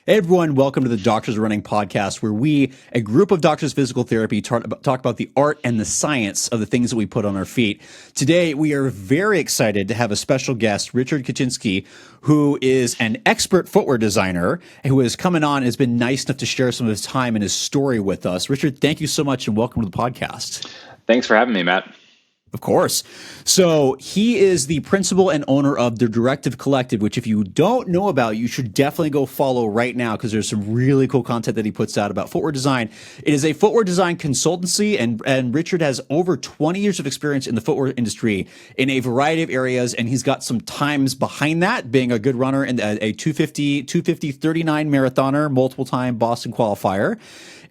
Hey everyone, welcome to the Doctors Running podcast, where we, a group of doctors of physical therapy, talk about the art and the science of the things that we put on our feet. Today, we are very excited to have a special guest, Richard Kuchinsky, who is an expert footwear designer who has come on and has been nice enough to share some of his time and his story with us. Richard, thank you so much and welcome to the podcast. Thanks for having me, Matt. Of course. So he is the principal and owner of the Directive Collective, which if you don't know about, you should definitely go follow right now because there's some really cool content that he puts out about footwear design. It is a footwear design consultancy, and Richard has over 20 years of experience in the footwear industry in a variety of areas, and he's got some times behind that, being a good runner and a 250-39 marathoner, multiple-time Boston qualifier.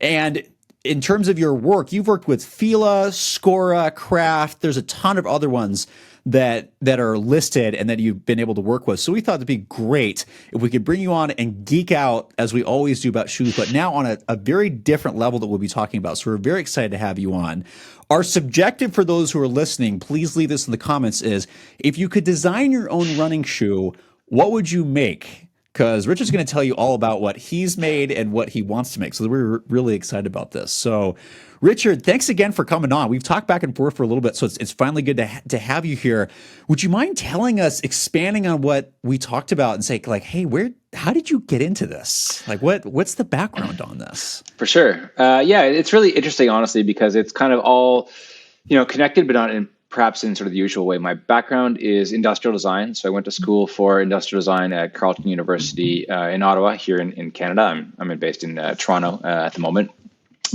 And in terms of your work, you've worked with Fila, Scora, Craft. There's a ton of other ones that are listed and that you've been able to work with. So we thought it'd be great if we could bring you on and geek out, as we always do, about shoes, but now on a very different level that we'll be talking about. So we're very excited to have you on. Our subjective for those who are listening, please leave this in the comments, is if you could design your own running shoe, what would you make? Because Richard's going to tell you all about what he's made and what he wants to make. So we're really excited about this. So, Richard, thanks again for coming on. We've talked back and forth for a little bit, so it's finally good to have you here. Would you mind telling us, expanding on what we talked about, and say, like, hey, how did you get into this? Like, what's the background on this? For sure. Yeah, it's really interesting, honestly, because it's kind of all, connected, but not perhaps in sort of the usual way. My background is industrial design. So I went to school for industrial design at Carleton University in Ottawa, here in Canada. I'm based in Toronto at the moment.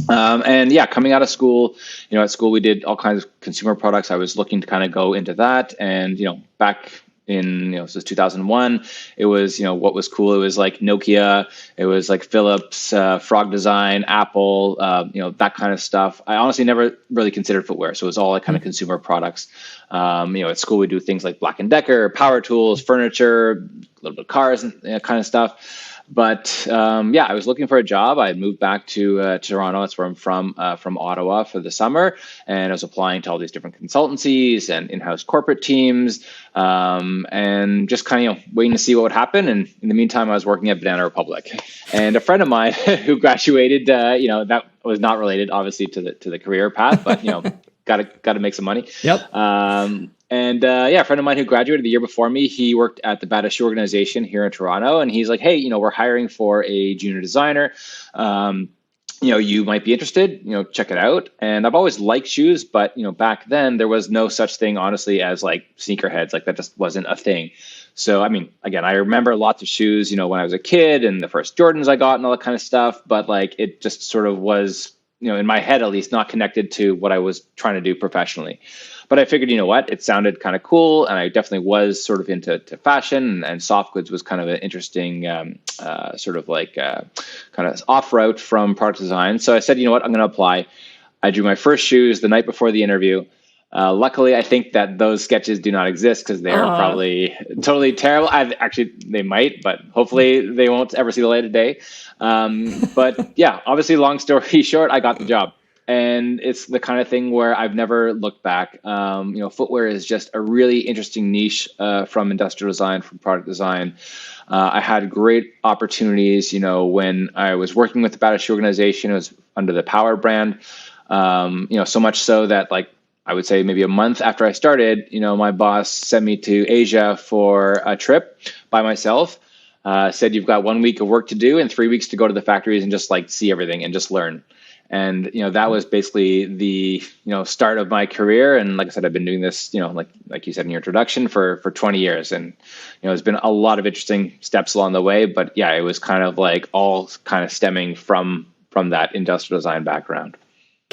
And yeah, coming out of school, at school we did all kinds of consumer products. I was looking to kind of go into that. And, back in, this was 2001, it was, what was cool. It was like Nokia, it was like Philips, Frog Design, Apple, that kind of stuff. I honestly never really considered footwear. So it was all like kind of consumer products. At school we do things like Black & Decker, power tools, furniture, a little bit of cars and kind of stuff. But I was looking for a job. I moved back to Toronto. That's where I'm from Ottawa for the summer. And I was applying to all these different consultancies and in-house corporate teams, and just kind of waiting to see what would happen. And in the meantime, I was working at Banana Republic. And a friend of mine who graduated, that was not related, obviously, to the career path, but got to make some money. Yep. A friend of mine who graduated the year before me, he worked at the Badass Shoe organization here in Toronto, and he's like, hey, we're hiring for a junior designer. You might be interested, check it out. And I've always liked shoes, but, back then there was no such thing, honestly, as like sneakerheads. Like that just wasn't a thing. So, again, I remember lots of shoes, when I was a kid and the first Jordans I got and all that kind of stuff. But like it just sort of was, in my head, at least, not connected to what I was trying to do professionally. But I figured, it sounded kind of cool. And I definitely was sort of into fashion, and soft goods was kind of an interesting sort of like kind of off route from product design. So I said, I'm going to apply. I drew my first shoes the night before the interview. Luckily, I think that those sketches do not exist because they are probably totally terrible. Actually, they might, but hopefully they won't ever see the light of day. But yeah, obviously, long story short, I got the job. And it's the kind of thing where I've never looked back. Footwear is just a really interesting niche from industrial design, from product design. I had great opportunities, when I was working with the Badass Shoe organization. It was under the Power brand, so much so that, like, I would say maybe a month after I started, my boss sent me to Asia for a trip by myself. Said, you've got 1 week of work to do and 3 weeks to go to the factories and just like see everything and just learn. And, that was basically the, start of my career. And like I said, I've been doing this, like you said in your introduction, for 20 years. And, there's been a lot of interesting steps along the way. But yeah, it was kind of like all kind of stemming from that industrial design background.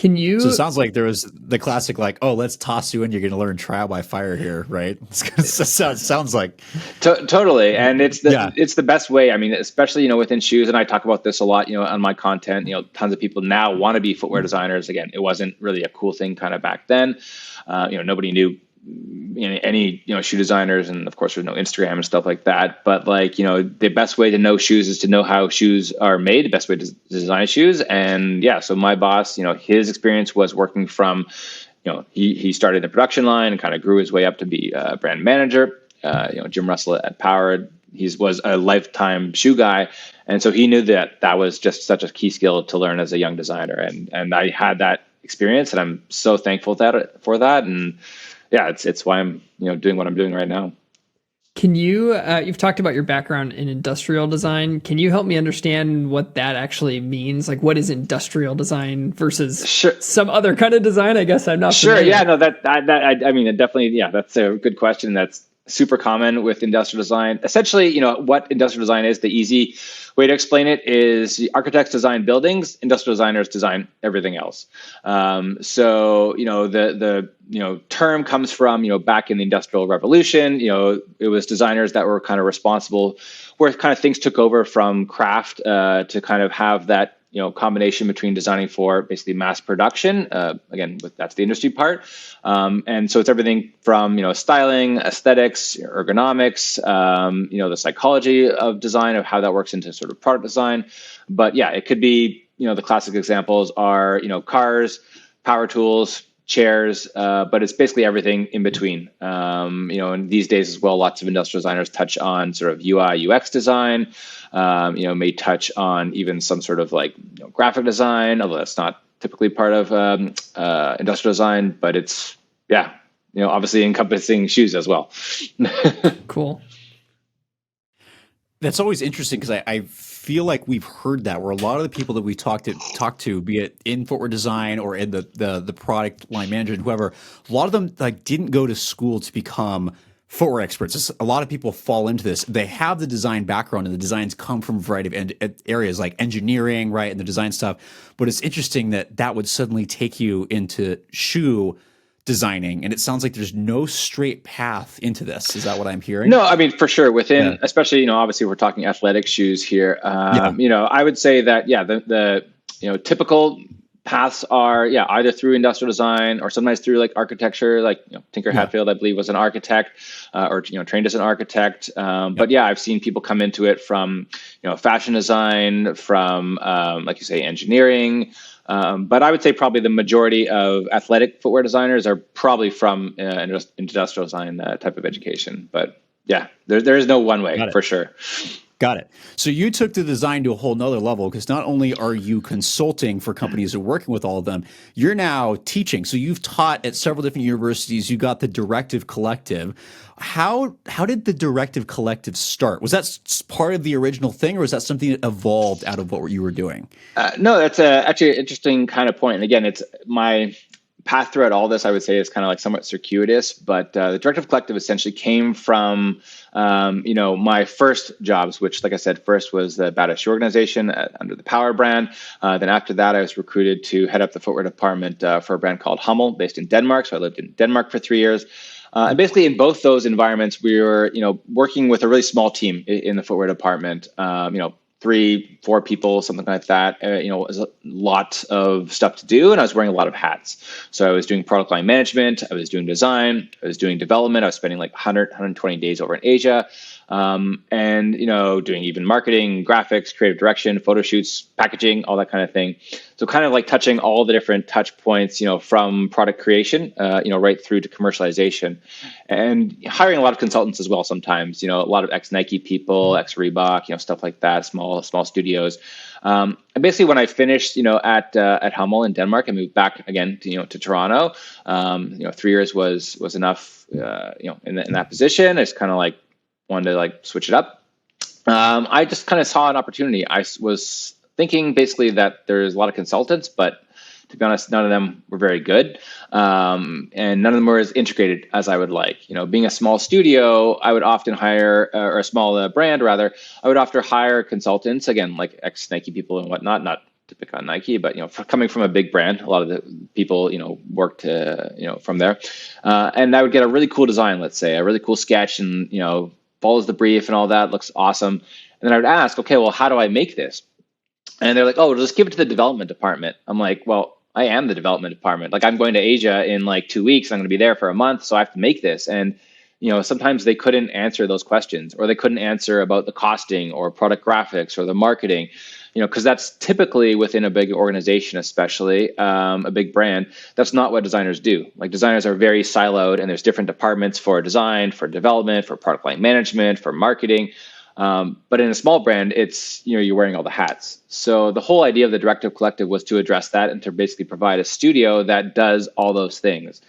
So it sounds like there was the classic, like, oh, let's toss you in. You're going to learn trial by fire here, right? Sounds like totally, and it's the best way. Especially within shoes, and I talk about this a lot, on my content. Tons of people now want to be footwear designers. Again, it wasn't really a cool thing kind of back then. Nobody knew any shoe designers, and of course there's no Instagram and stuff like that. But like the best way to know shoes is to know how shoes are made. The best way to design shoes, and so my boss, his experience was working from, he started the production line and kind of grew his way up to be a brand manager. Jim Russell at Power. He was a lifetime shoe guy. And so he knew that was just such a key skill to learn as a young designer. And I had that experience, and I'm so thankful for that. And yeah, it's why I'm, doing what I'm doing right now. Can you, you've talked about your background in industrial design. Can you help me understand what that actually means? Like, what is industrial design versus some other kind of design? I guess I'm not familiar. Yeah, no, I mean, definitely, yeah, that's a good question. That's super common with industrial design. Essentially, what industrial design is, the easy way to explain it is architects design buildings, industrial designers design everything else. So, the term comes from, back in the Industrial Revolution, it was designers that were kind of responsible where kind of things took over from craft to kind of have that combination between designing for basically mass production. Again, that's the industry part. And so it's everything from, styling, aesthetics, ergonomics, the psychology of design, of how that works into sort of product design. But yeah, it could be, the classic examples are, cars, power tools, chairs, but it's basically everything in between. And these days as well, lots of industrial designers touch on sort of UI, UX design, may touch on even some sort of like graphic design, although that's not typically part of industrial design, but it's, obviously encompassing shoes as well. Cool. That's always interesting because I feel like we've heard that where a lot of the people that we talked to, be it in footwear design or in the product line management, whoever, a lot of them like didn't go to school to become footwear experts. A lot of people fall into this. They have the design background, and the designs come from a variety of areas like engineering, right, and the design stuff. But it's interesting that would suddenly take you into shoe designing, and it sounds like there's no straight path into this. Is that what I'm hearing? No, I mean, for sure, within, especially, obviously we're talking athletic shoes here. I would say that, the typical paths are, either through industrial design or sometimes through like architecture, like Tinker Hatfield, I believe, was an architect or trained as an architect. But I've seen people come into it from, fashion design, from, like you say, engineering. But I would say probably the majority of athletic footwear designers are probably from industrial design type of education. But there is no one way for sure. Got it. So you took the design to a whole nother level, because not only are you consulting for companies and working with all of them, you're now teaching. So you've taught at several different universities. You got the Directive Collective. How did the Directive Collective start? Was that part of the original thing, or was that something that evolved out of what you were doing? No, that's actually an interesting kind of point. And again, it's my path throughout all this, I would say, is kind of like somewhat circuitous, but the Directive Collective essentially came from, my first jobs, which, like I said, first was the Badass Shoe organization under the Power brand. Then after that, I was recruited to head up the footwear department for a brand called Hummel, based in Denmark. So I lived in Denmark for 3 years. And basically in both those environments, we were, working with a really small team in the footwear department, 3-4 people, something like that. It was a lot of stuff to do, and I was wearing a lot of hats. So I was doing product line management, I was doing design, I was doing development. I was spending like 120 days over in Asia, and doing even marketing, graphics, creative direction, photo shoots, packaging, all that kind of thing. So kind of like touching all the different touch points, from product creation, right through to commercialization, and hiring a lot of consultants as well. Sometimes, a lot of ex-Nike people, ex-Reebok, stuff like that, small studios. And basically, when I finished, at Hummel in Denmark, I moved back again to Toronto. 3 years was enough, in that position. I just kind of like wanted to like switch it up. I just kind of saw an opportunity. I was thinking basically that there's a lot of consultants, but to be honest, none of them were very good. And none of them were as integrated as I would like. Being a small studio, I would often hire, or a small brand rather, I would often hire consultants, again, like ex-Nike people and whatnot, not to pick on Nike, but, coming from a big brand, a lot of the people, worked, from there. And I would get a really cool design, let's say, a really cool sketch, and, follows the brief and all that, looks awesome. And then I would ask, okay, well, how do I make this? And they're like, oh, just give it to the development department. I'm like, well, I am the development department. Like, I'm going to Asia in like 2 weeks. I'm going to be there for a month. So I have to make this. And, sometimes they couldn't answer those questions, or they couldn't answer about the costing or product graphics or the marketing. because that's typically within a big organization, especially a big brand. That's not what designers do. Like designers are very siloed, and there's different departments for design, for development, for product line management, for marketing. But in a small brand, it's, you're wearing all the hats. So the whole idea of the Directive Collective was to address that and to basically provide a studio that does all those things.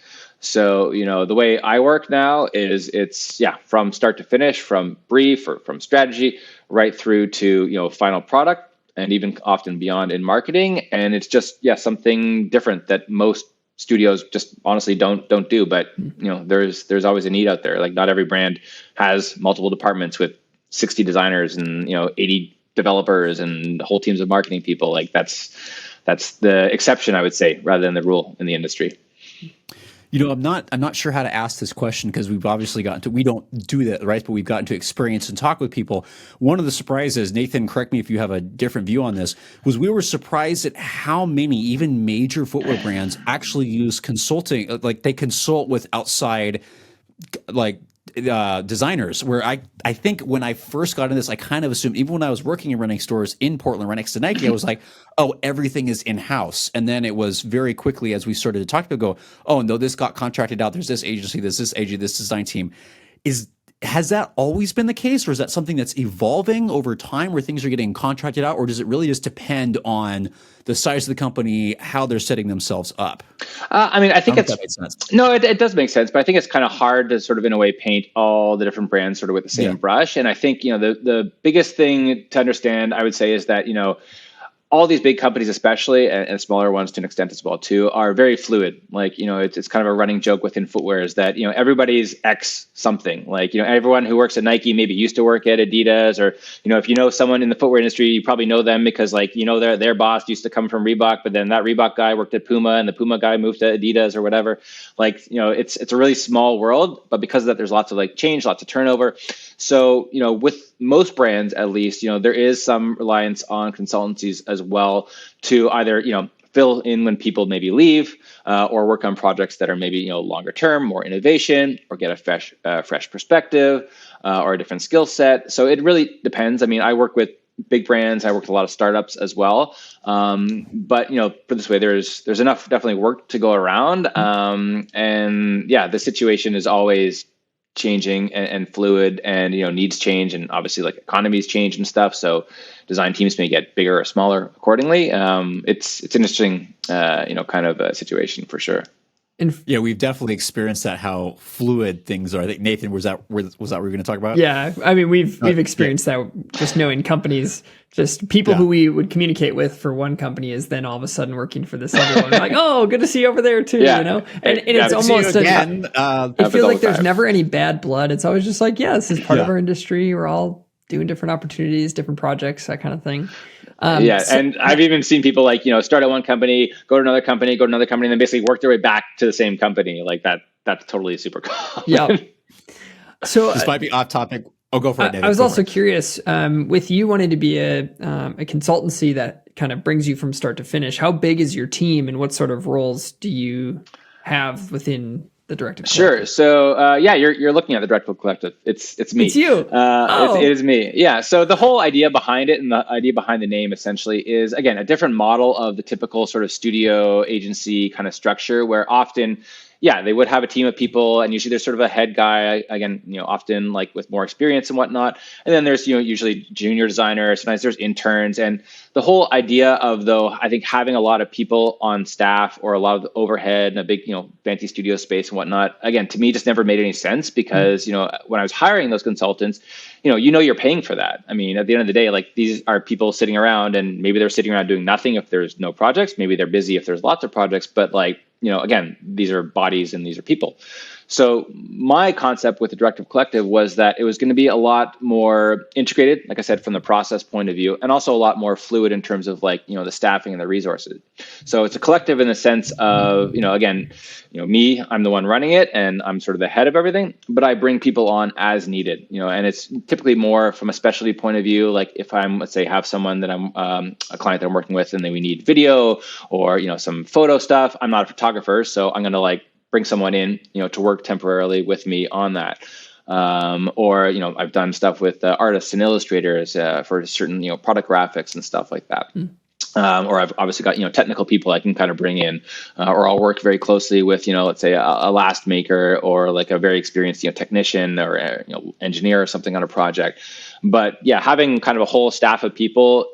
So, the way I work now is it's, from start to finish, from brief or from strategy right through to, final product, and even often beyond in marketing. And it's just, something different that most studios just honestly don't do. But, there's always a need out there. Like not every brand has multiple departments with 60 designers and 80 developers and whole teams of marketing people. Like that's the exception, I would say, rather than the rule in the industry. I'm not sure how to ask this question because we've obviously we don't do that, right? But we've gotten to experience and talk with people. One of the surprises, Nathan, correct me if you have a different view on this, was we were surprised at how many, even major footwear brands, actually use consulting. Like they consult with outside, designers, where I think when I first got into this, I kind of assumed, even when I was working and running stores in Portland right next to Nike, I was like, oh, everything is in-house. And then it was very quickly, as we started to talk to people, go, oh, no, this got contracted out. There's this agency, this design team. Has that always been the case, or is that something that's evolving over time where things are getting contracted out, or does it really just depend on the size of the company, how they're setting themselves up? I think that makes sense. No, it does make sense, but I think it's kind of hard to sort of in a way paint all the different brands sort of with the same brush. And I think, the biggest thing to understand, I would say, is that, all these big companies, especially, and smaller ones to an extent as well too, are very fluid. Like, it's kind of a running joke within footwear is that, everybody's X something. Like, everyone who works at Nike maybe used to work at Adidas, or, if you know someone in the footwear industry, you probably know them because their boss used to come from Reebok, but then that Reebok guy worked at Puma and the Puma guy moved to Adidas or whatever. Like, it's a really small world, but because of that, there's lots of change, lots of turnover. So, with most brands, at least, there is some reliance on consultancies as well to either, fill in when people maybe leave or work on projects that are maybe, longer term, more innovation, or get a fresh perspective or a different skill set. So it really depends. I mean, I work with big brands. I work with a lot of startups as well. But, put this way, there's enough definitely work to go around. And the situation is always changing and fluid, and needs change, and obviously economies change and stuff, so design teams may get bigger or smaller accordingly. It's an interesting kind of a situation for sure. And we've definitely experienced that, how fluid things are. I think, Nathan, was that what we were going to talk about? Yeah, I mean, we've experienced that, just knowing companies, just people who we would communicate with for one company is then all of a sudden working for this other one. Like, oh, good to see you over there too, And it's almost it feels like there's never any bad blood. It's always just like, this is part of our industry. We're all doing different opportunities, different projects, that kind of thing. And I've even seen people start at one company, go to another company, and then basically work their way back to the same company. Like that. That's totally super common. Yeah. So this might be off topic. Oh, go for it, David. I was also curious, with you wanting to be a consultancy that kind of brings you from start to finish, how big is your team, and what sort of roles do you have within the Directive Collective? Sure. So you're looking at the Directive Collective. It's me. It's you. It is me. Yeah. So the whole idea behind it, and the idea behind the name, essentially is, again, a different model of the typical sort of studio agency kind of structure, where often they would have a team of people, and usually there's sort of a head guy, again, often with more experience and whatnot. And then there's, usually junior designers, sometimes there's interns. And the whole idea of, though, I think having a lot of people on staff or a lot of the overhead and a big, fancy studio space and whatnot, again, to me, just never made any sense because, when I was hiring those consultants, you're paying for that. I mean, at the end of the day, these are people sitting around, and maybe they're sitting around doing nothing if there's no projects. Maybe they're busy if there's lots of projects, but again, these are bodies and these are people. So my concept with the Directive Collective was that it was going to be a lot more integrated, like I said, from the process point of view, and also a lot more fluid in terms of the staffing and the resources. So it's a collective in the sense of, again, me, I'm the one running it, and I'm sort of the head of everything, but I bring people on as needed, and it's typically more from a specialty point of view. Like if I'm, let's say, have someone that I'm a client that I'm working with, and then we need video or, some photo stuff. I'm not a photographer, so I'm going to bring someone in, to work temporarily with me on that. or, I've done stuff with artists and illustrators for certain, product graphics and stuff like that. Or I've obviously got, technical people I can kind of bring in, or I'll work very closely with, let's say a last maker or like a very experienced, technician or engineer or something on a project. But yeah, having kind of a whole staff of people,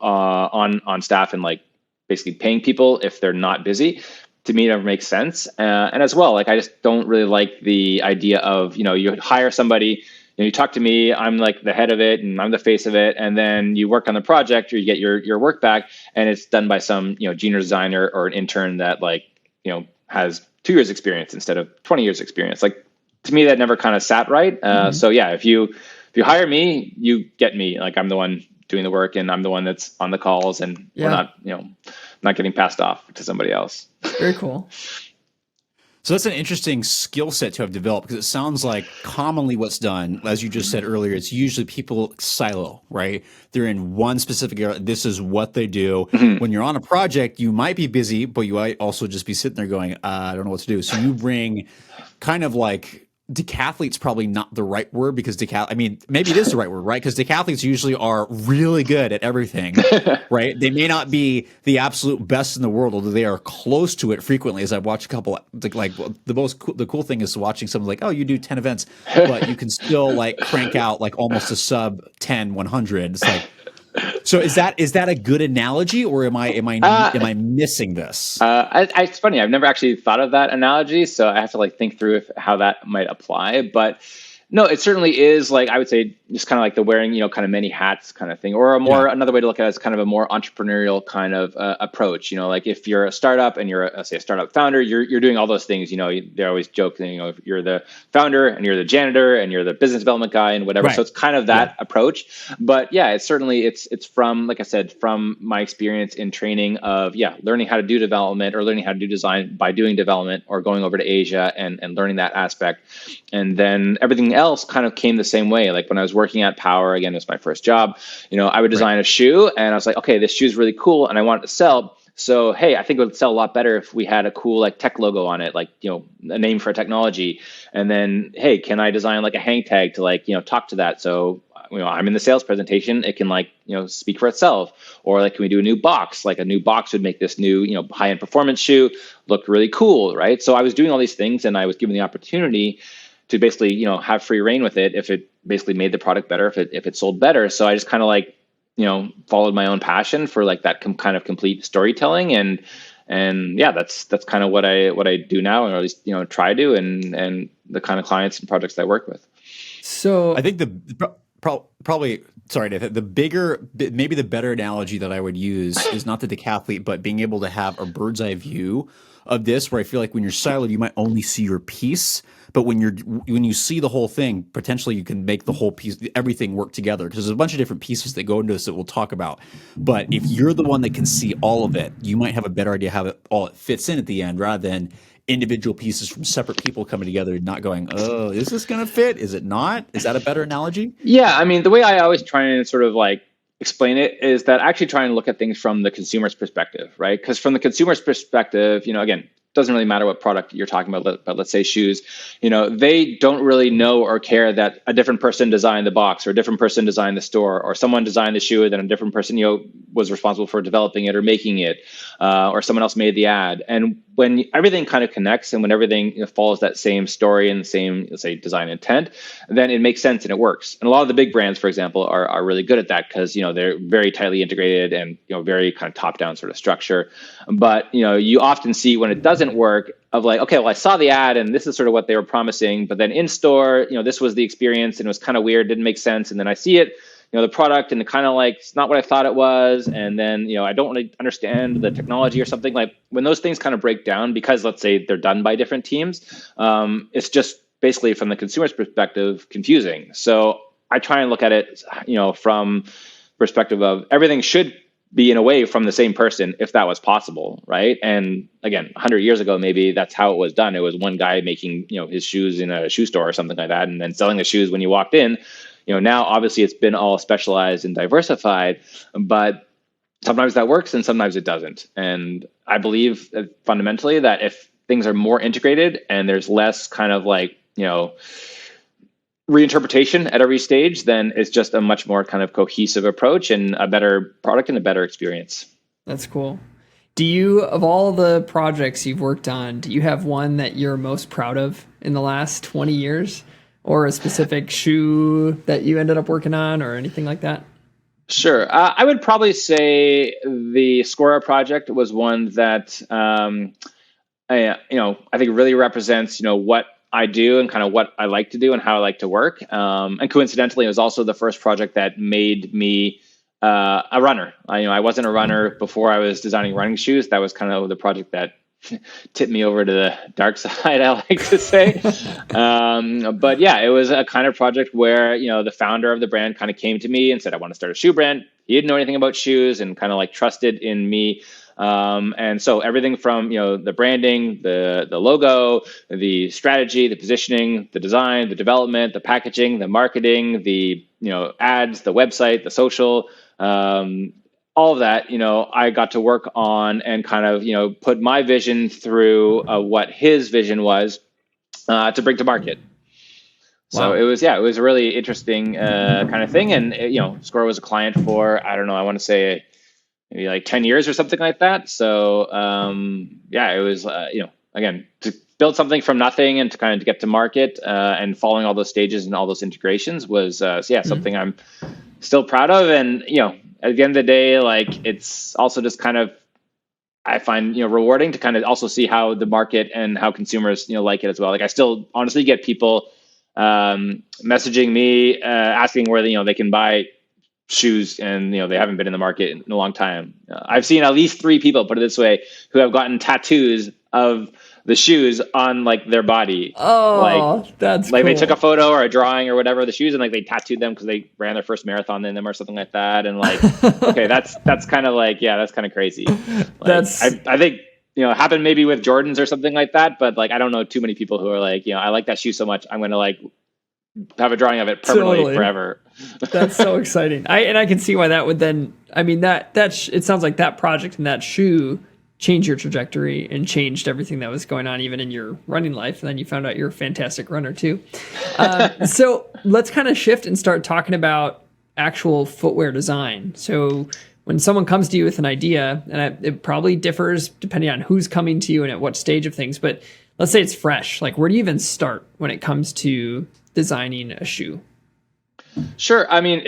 on staff and like basically paying people if they're not busy, to me never makes sense. And as well, like I just don't really like the idea of, you hire somebody, you talk to me, I'm like the head of it and I'm the face of it. And then you work on the project or you get your work back and it's done by some, junior designer or an intern that like, has 2 years experience instead of 20 years experience. Like to me, that never kind of sat right. So yeah, if you hire me, you get me. Like I'm the one doing the work and I'm the one that's on the calls and we're not, not getting passed off to somebody else. Very cool. So that's an interesting skill set to have developed, because it sounds like commonly what's done, as you just said earlier, it's usually people silo, right? They're in one specific area. This is what they do. When you're on a project, you might be busy, but you might also just be sitting there going, I don't know what to do. So you bring kind of like, decathlete's probably not the right word, because maybe it is the right word, right? Because decathletes usually are really good at everything, right? They may not be the absolute best in the world, although they are close to it frequently. As I've watched a couple, like the cool thing is watching someone like, oh, you do 10 events, but you can still like crank out like almost a sub 10, 100. It's like, so is that a good analogy, or am I missing this? It's funny. I've never actually thought of that analogy, so I have to like think through how that might apply. But no, it certainly is like, I would say just kind of like the wearing, kind of many hats kind of thing, or another way to look at it is kind of a more entrepreneurial kind of approach. Like if you're a startup and you're say a startup founder, you're doing all those things. They always joke that, you're the founder and you're the janitor and you're the business development guy and whatever. Right. So it's kind of that approach. But yeah, it's certainly it's from, like I said, from my experience in training of learning how to do development or learning how to do design by doing development or going over to Asia and learning that aspect, and then everything else kind of came the same way. Like when I was working at Power, again, it was my first job, I would design a shoe and I was like, okay, this shoe is really cool and I want it to sell. So, hey, I think it would sell a lot better if we had a cool like tech logo on it, like, a name for a technology. And then, hey, can I design like a hang tag to like, talk to that? So, I'm in the sales presentation, it can like, speak for itself. Or like, can we do a new box? Like a new box would make this new, high-end performance shoe look really cool, right? So I was doing all these things and I was given the opportunity to basically, have free reign with it if it basically made the product better, if it sold better. So I just kind of like, followed my own passion for like that kind of complete storytelling. And yeah, that's kind of what I do now, or at least, try to, and the kind of clients and projects that I work with. So I think probably, sorry, Nathan, maybe the better analogy that I would use is not the decathlete, but being able to have a bird's eye view of this, where I feel like when you're siloed, you might only see your piece, but when you see the whole thing, potentially you can make the whole piece, everything work together, because there's a bunch of different pieces that go into this that we'll talk about. But if you're the one that can see all of it, you might have a better idea how it fits in at the end, rather than individual pieces from separate people coming together and not going, oh, is this going to fit? Is it not? Is that a better analogy? Yeah, I mean, the way I always try and sort of like explain it is that I actually try and look at things from the consumer's perspective, right? Because from the consumer's perspective, again, doesn't really matter what product you're talking about, but let's say shoes, they don't really know or care that a different person designed the box, or a different person designed the store, or someone designed the shoe and then a different person, was responsible for developing it or making it, or someone else made the ad. And when everything kind of connects and when everything follows that same story and the same, let's say, design intent, then it makes sense and it works. And a lot of the big brands, for example, are really good at that, because they're very tightly integrated and very kind of top-down sort of structure. But you often see when it doesn't work, of like, okay, well, I saw the ad and this is sort of what they were promising, but then in store, this was the experience and it was kind of weird, didn't make sense, and then I see it, the product, and it kind of like, it's not what I thought it was. And then, I don't really understand the technology or something. Like when those things kind of break down, because let's say they're done by different teams, it's just basically from the consumer's perspective, confusing. So I try and look at it, from perspective of everything should be in a way from the same person, if that was possible, right? And again, 100 years ago, maybe that's how it was done. It was one guy making, his shoes in a shoe store or something like that, and then selling the shoes when you walked in. Now obviously it's been all specialized and diversified, but sometimes that works and sometimes it doesn't. And I believe fundamentally that if things are more integrated and there's less kind of like, reinterpretation at every stage, then it's just a much more kind of cohesive approach and a better product and a better experience. That's cool. Do you, of all the projects you've worked on, do you have one that you're most proud of in the last 20 years, or a specific shoe that you ended up working on, or anything like that? Sure. I would probably say the Scora project was one that, I think really represents, what I do and kind of what I like to do and how I like to work. And coincidentally, it was also the first project that made me a runner. I wasn't a runner before I was designing running shoes. That was kind of the project that tipped me over to the dark side, I like to say. But yeah, it was a kind of project where, the founder of the brand kind of came to me and said, I want to start a shoe brand. He didn't know anything about shoes and kind of like trusted in me. And so everything from, the branding, the logo, the strategy, the positioning, the design, the development, the packaging, the marketing, the, ads, the website, the social, all of that, I got to work on and kind of, put my vision through what his vision was to bring to market. So Wow. it was a really interesting kind of thing. And, Score was a client for, I don't know, I want to say maybe like 10 years or something like that. So, it was, again, to build something from nothing and to kind of get to market and following all those stages and all those integrations was, something I'm still proud of. And, at the end of the day, like, it's also just kind of, I find, rewarding to kind of also see how the market and how consumers, like it as well. Like, I still honestly get people messaging me, asking where, they can buy shoes, and they haven't been in the market in a long time. I've seen at least 3 people, put it this way, who have gotten tattoos of the shoes on like their body. Oh, that's like cool. They took a photo or a drawing or whatever of the shoes, and like they tattooed them because they ran their first marathon in them or something like that. And like, okay, that's kind of like, that's kind of crazy. Like, I think happened maybe with Jordans or something like that, but like I don't know too many people who are like, I like that shoe so much, I'm gonna like have a drawing of it permanently forever. That's so exciting. I can see why that would then, I mean, it sounds like that project and that shoe changed your trajectory and changed everything that was going on even in your running life. And then you found out you're a fantastic runner too. So let's kind of shift and start talking about actual footwear design. So when someone comes to you with an idea, and it probably differs depending on who's coming to you and at what stage of things, but let's say it's fresh. Like, where do you even start when it comes to designing a shoe? Sure. I mean,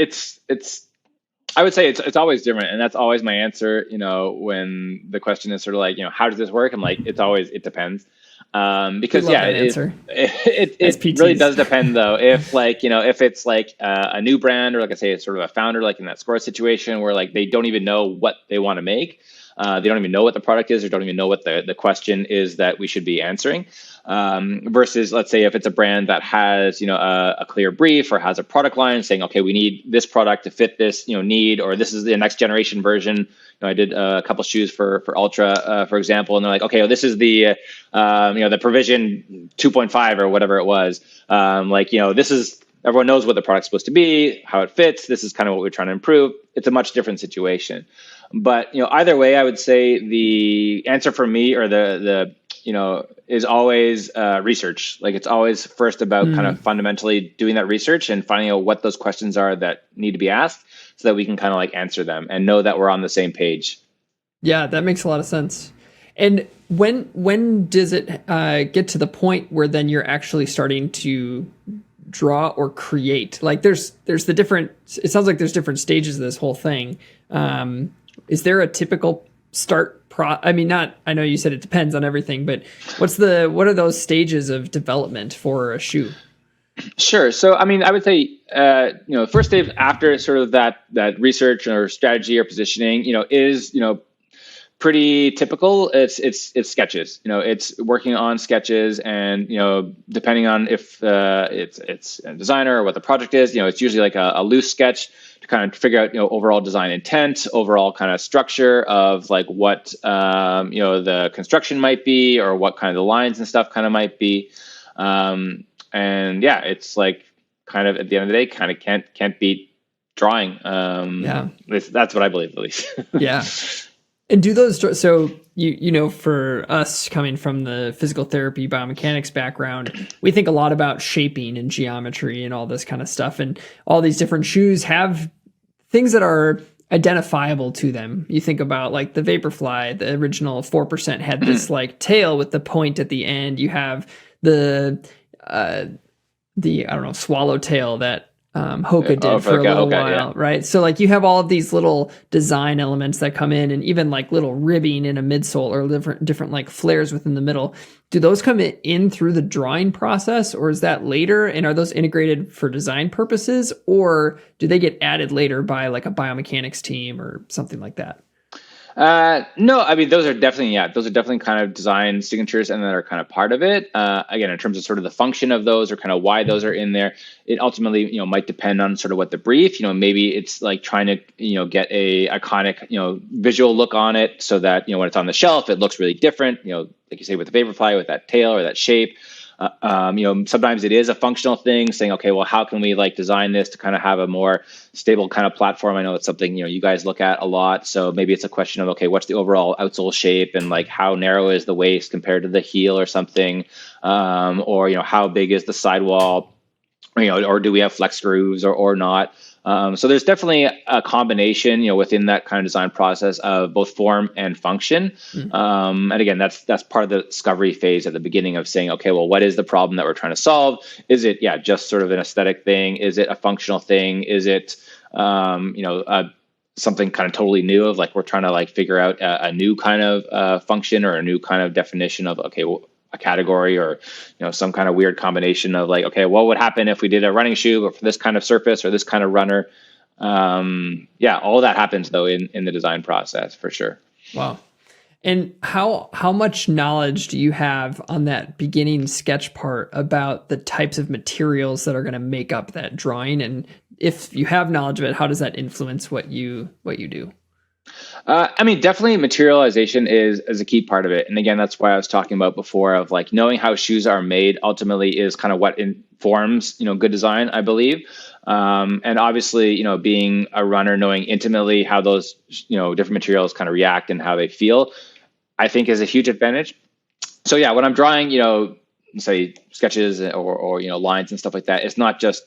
I would say it's always different, and that's always my answer. When the question is sort of like, how does this work? I'm like, it depends, because it really does depend though. If like if it's like a new brand, or like I say, it's sort of a founder, like in that Score situation where like they don't even know what they want to make. They don't even know what the product is, or don't even know what the question is that we should be answering. Versus, let's say, if it's a brand that has, a clear brief or has a product line saying, okay, we need this product to fit this, need, or this is the next generation version. I did a couple shoes for Ultra, for example, and they're like, okay, well, this is the, the Provision 2.5 or whatever it was. This is, everyone knows what the product's supposed to be, how it fits. This is kind of what we're trying to improve. It's a much different situation. But, either way, I would say the answer for me, or the is always research. Like, it's always first about kind of fundamentally doing that research and finding out what those questions are that need to be asked, so that we can kind of like answer them and know that we're on the same page. Yeah, that makes a lot of sense. And when does it get to the point where then you're actually starting to draw or create? Like, there's the different, it sounds like there's different stages of this whole thing. Is there a typical start I know you said it depends on everything, but what are those stages of development for a shoe? Sure. So, I mean, I would say, first stage after sort of that research or strategy or positioning, is, pretty typical. It's sketches. It's working on sketches, and depending on if it's a designer or what the project is, it's usually like a loose sketch to kind of figure out overall design intent, overall kind of structure of like what the construction might be, or what kind of the lines and stuff kind of might be. And yeah, it's like kind of at the end of the day, kind of can't beat drawing. That's what I believe, at least. Yeah. And do those, so for us coming from the physical therapy biomechanics background, we think a lot about shaping and geometry and all this kind of stuff. And all these different shoes have things that are identifiable to them. You think about like the Vaporfly, the original 4% had this like tail with the point at the end. You have the I don't know, swallowtail that Hoka did for a little while, yeah. Right? So like you have all of these little design elements that come in, and even like little ribbing in a midsole or different like flares within the middle. Do those come in through the drawing process, or is that later? And are those integrated for design purposes, or do they get added later by like a biomechanics team or something like that? No, I mean, those are definitely kind of design signatures and that are kind of part of it. Again, in terms of sort of the function of those or kind of why those are in there, it ultimately, might depend on sort of what the brief, maybe it's like trying to, get a iconic, visual look on it so that, when it's on the shelf, it looks really different, like you say, with the Vaporfly, with that tail or that shape. Sometimes it is a functional thing saying, okay, well, how can we like design this to kind of have a more stable kind of platform? I know it's something, you guys look at a lot. So maybe it's a question of, okay, what's the overall outsole shape and like how narrow is the waist compared to the heel or something? Or, how big is the sidewall? Or do we have flex grooves or not? So there's definitely a combination, within that kind of design process of both form and function. And again, that's part of the discovery phase at the beginning of saying, okay, well, what is the problem that we're trying to solve? Is it, just sort of an aesthetic thing? Is it a functional thing? Is it, something kind of totally new of like, we're trying to like figure out a new kind of function or a new kind of definition of, okay, well, a category or some kind of weird combination of like, okay, what would happen if we did a running shoe but for this kind of surface or this kind of runner? All that happens though in the design process for sure. Wow. And how much knowledge do you have on that beginning sketch part about the types of materials that are going to make up that drawing? And if you have knowledge of it, how does that influence what you do? Definitely materialization is a key part of it. And again, that's why I was talking about before of like knowing how shoes are made ultimately is kind of what informs, good design, I believe. And obviously, being a runner, knowing intimately how those, different materials kind of react and how they feel, I think is a huge advantage. So yeah, when I'm drawing, say sketches or lines and stuff like that, it's not just,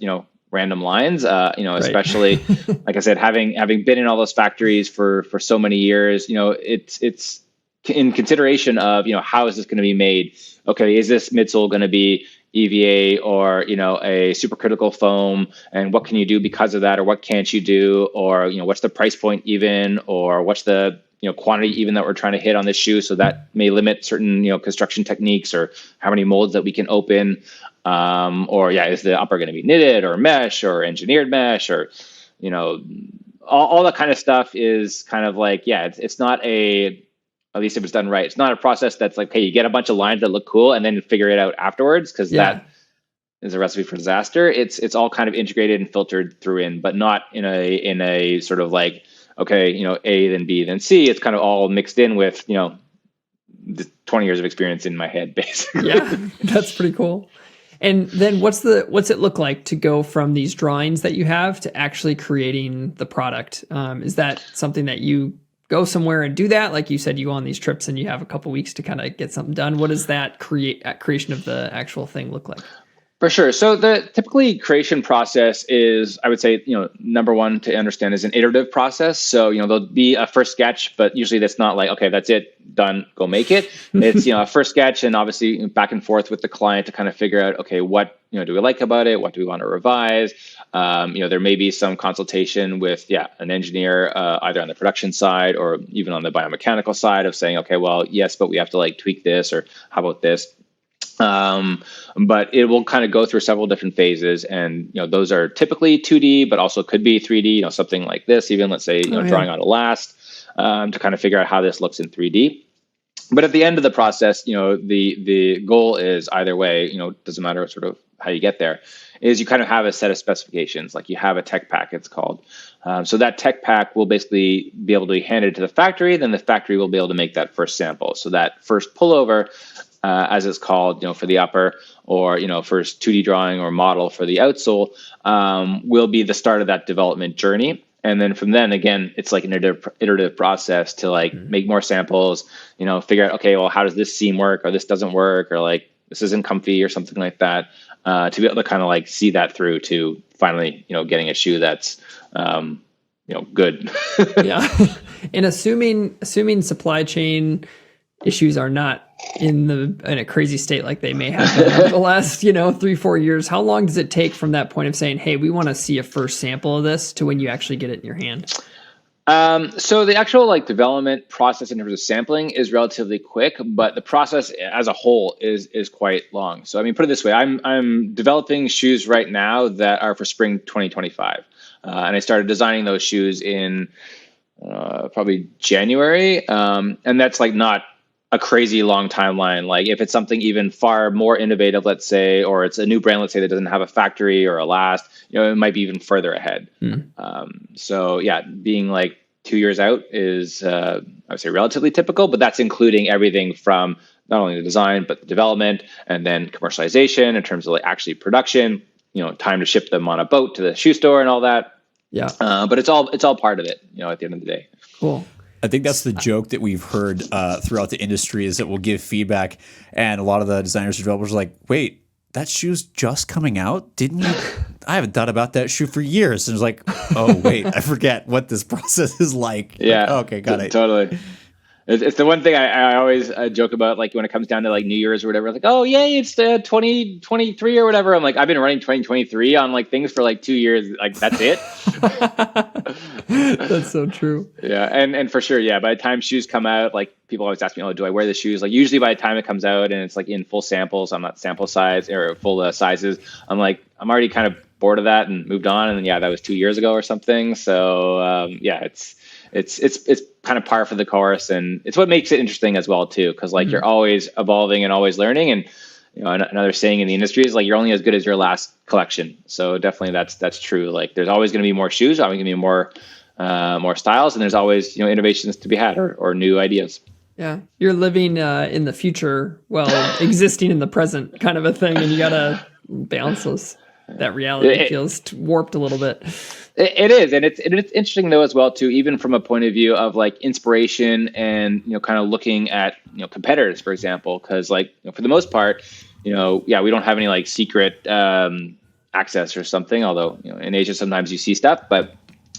random lines, especially like I said, having been in all those factories for so many years, it's in consideration of, how is this going to be made? Okay, is this midsole going to be EVA or, a supercritical foam? And what can you do because of that? Or what can't you do? Or, what's the price point even? Or what's the, quantity even that we're trying to hit on this shoe? So that may limit certain, construction techniques or how many molds that we can open. Is the upper going to be knitted or mesh or engineered mesh or, all that kind of stuff is kind of like, it's not at least if it's done right, it's not a process that's like, hey, you get a bunch of lines that look cool and then figure it out afterwards. Cause that is a recipe for disaster. It's all kind of integrated and filtered through but not in a sort of like, okay, A, then B, then C. It's kind of all mixed in with, the 20 years of experience in my head, basically. Yeah, that's pretty cool. And then what's it look like to go from these drawings that you have to actually creating the product? Is that something that you go somewhere and do that? Like you said, you go on these trips and you have a couple weeks to kind of get something done. What does that creation of the actual thing look like? For sure. So the typically creation process is, I would say, number one to understand is an iterative process. So, there'll be a first sketch, but usually that's not like, okay, that's it, done, go make it. It's, a first sketch and obviously back and forth with the client to kind of figure out, okay, what, do we like about it? What do we want to revise? There may be some consultation with, an engineer, either on the production side or even on the biomechanical side of saying, okay, well, yes, but we have to like tweak this or how about this? But it will kind of go through several different phases, and those are typically 2D, but also could be 3D. Something like this, even let's say drawing on a last to kind of figure out how this looks in 3D. But at the end of the process, the goal is either way. Doesn't matter sort of how you get there. Is you kind of have a set of specifications, like you have a tech pack, it's called. So that tech pack will basically be able to be handed to the factory. Then the factory will be able to make that first sample. So that first pullover, as it's called, for the upper, or first 2D drawing or model for the outsole, will be the start of that development journey. And then from then again, it's like an iterative process to like make more samples, figure out, okay, well, how does this seam work, or this doesn't work, or like this isn't comfy or something like that, to be able to kind of like see that through to finally, getting a shoe that's, good. Yeah. And assuming supply chain issues are not in a crazy state like they may have been over the last 3-4 years, how long does it take from that point of saying, hey, we want to see a first sample of this, to when you actually get it in your hand? So the actual like development process in terms of sampling is relatively quick, but the process as a whole is quite long. So I mean, put it this way, I'm developing shoes right now that are for spring 2025, and I started designing those shoes in probably January, and that's like not a crazy long timeline. Like if it's something even far more innovative, let's say, or it's a new brand, let's say, that doesn't have a factory or a last, it might be even further ahead. So yeah, being like 2 years out is, I would say, relatively typical, but that's including everything from not only the design, but the development, and then commercialization in terms of like actually production, time to ship them on a boat to the shoe store and all that. Yeah. But it's all part of it, at the end of the day. Cool. I think that's the joke that we've heard throughout the industry, is that we'll give feedback, and a lot of the designers and developers are like, wait, that shoe's just coming out? Didn't you? I haven't thought about that shoe for years. And it's like, oh, wait, I forget what this process is like. Yeah. Okay, got it. Totally. It's the one thing I always joke about, like when it comes down to like New Year's or whatever, like, oh, yay, it's 2023 or whatever. I'm like, I've been running 2023 on like things for like 2 years. Like, that's it. That's so true. Yeah. And for sure. Yeah. By the time shoes come out, like people always ask me, oh, do I wear the shoes? Like usually by the time it comes out and it's like in full samples, I'm not sample size or full sizes. I'm like, I'm already kind of bored of that and moved on. And then, yeah, that was 2 years ago or something. So yeah, it's kind of par for the course, and it's what makes it interesting as well too, because like you're always evolving and always learning. And another saying in the industry is like, you're only as good as your last collection. So definitely that's true. Like there's always going to be more shoes, always going to be more styles, and there's always innovations to be had or new ideas. Yeah, you're living in the future while existing in the present, kind of a thing, and you gotta balance that reality. Feels warped a little bit. It is, and it's interesting though as well too, even from a point of view of like inspiration and kind of looking at competitors, for example, because like for the most part, yeah, we don't have any like secret access or something. Although in Asia sometimes you see stuff, but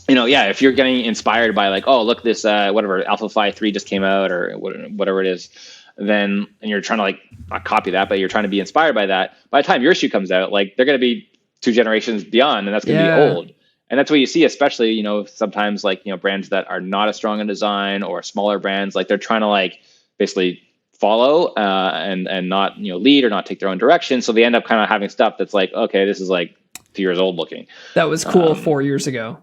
yeah, if you're getting inspired by like, oh, look, this whatever Alpha Phi 3 just came out or whatever it is, then and you're trying to like not copy that, but you're trying to be inspired by that. By the time your shoe comes out, like they're going to be 2 generations beyond, and that's going to be old. And that's what you see, especially, sometimes like, brands that are not as strong in design or smaller brands, like they're trying to like basically follow and not, lead or not take their own direction. So they end up kind of having stuff that's like, okay, this is like 2 years old looking. That was cool 4 years ago.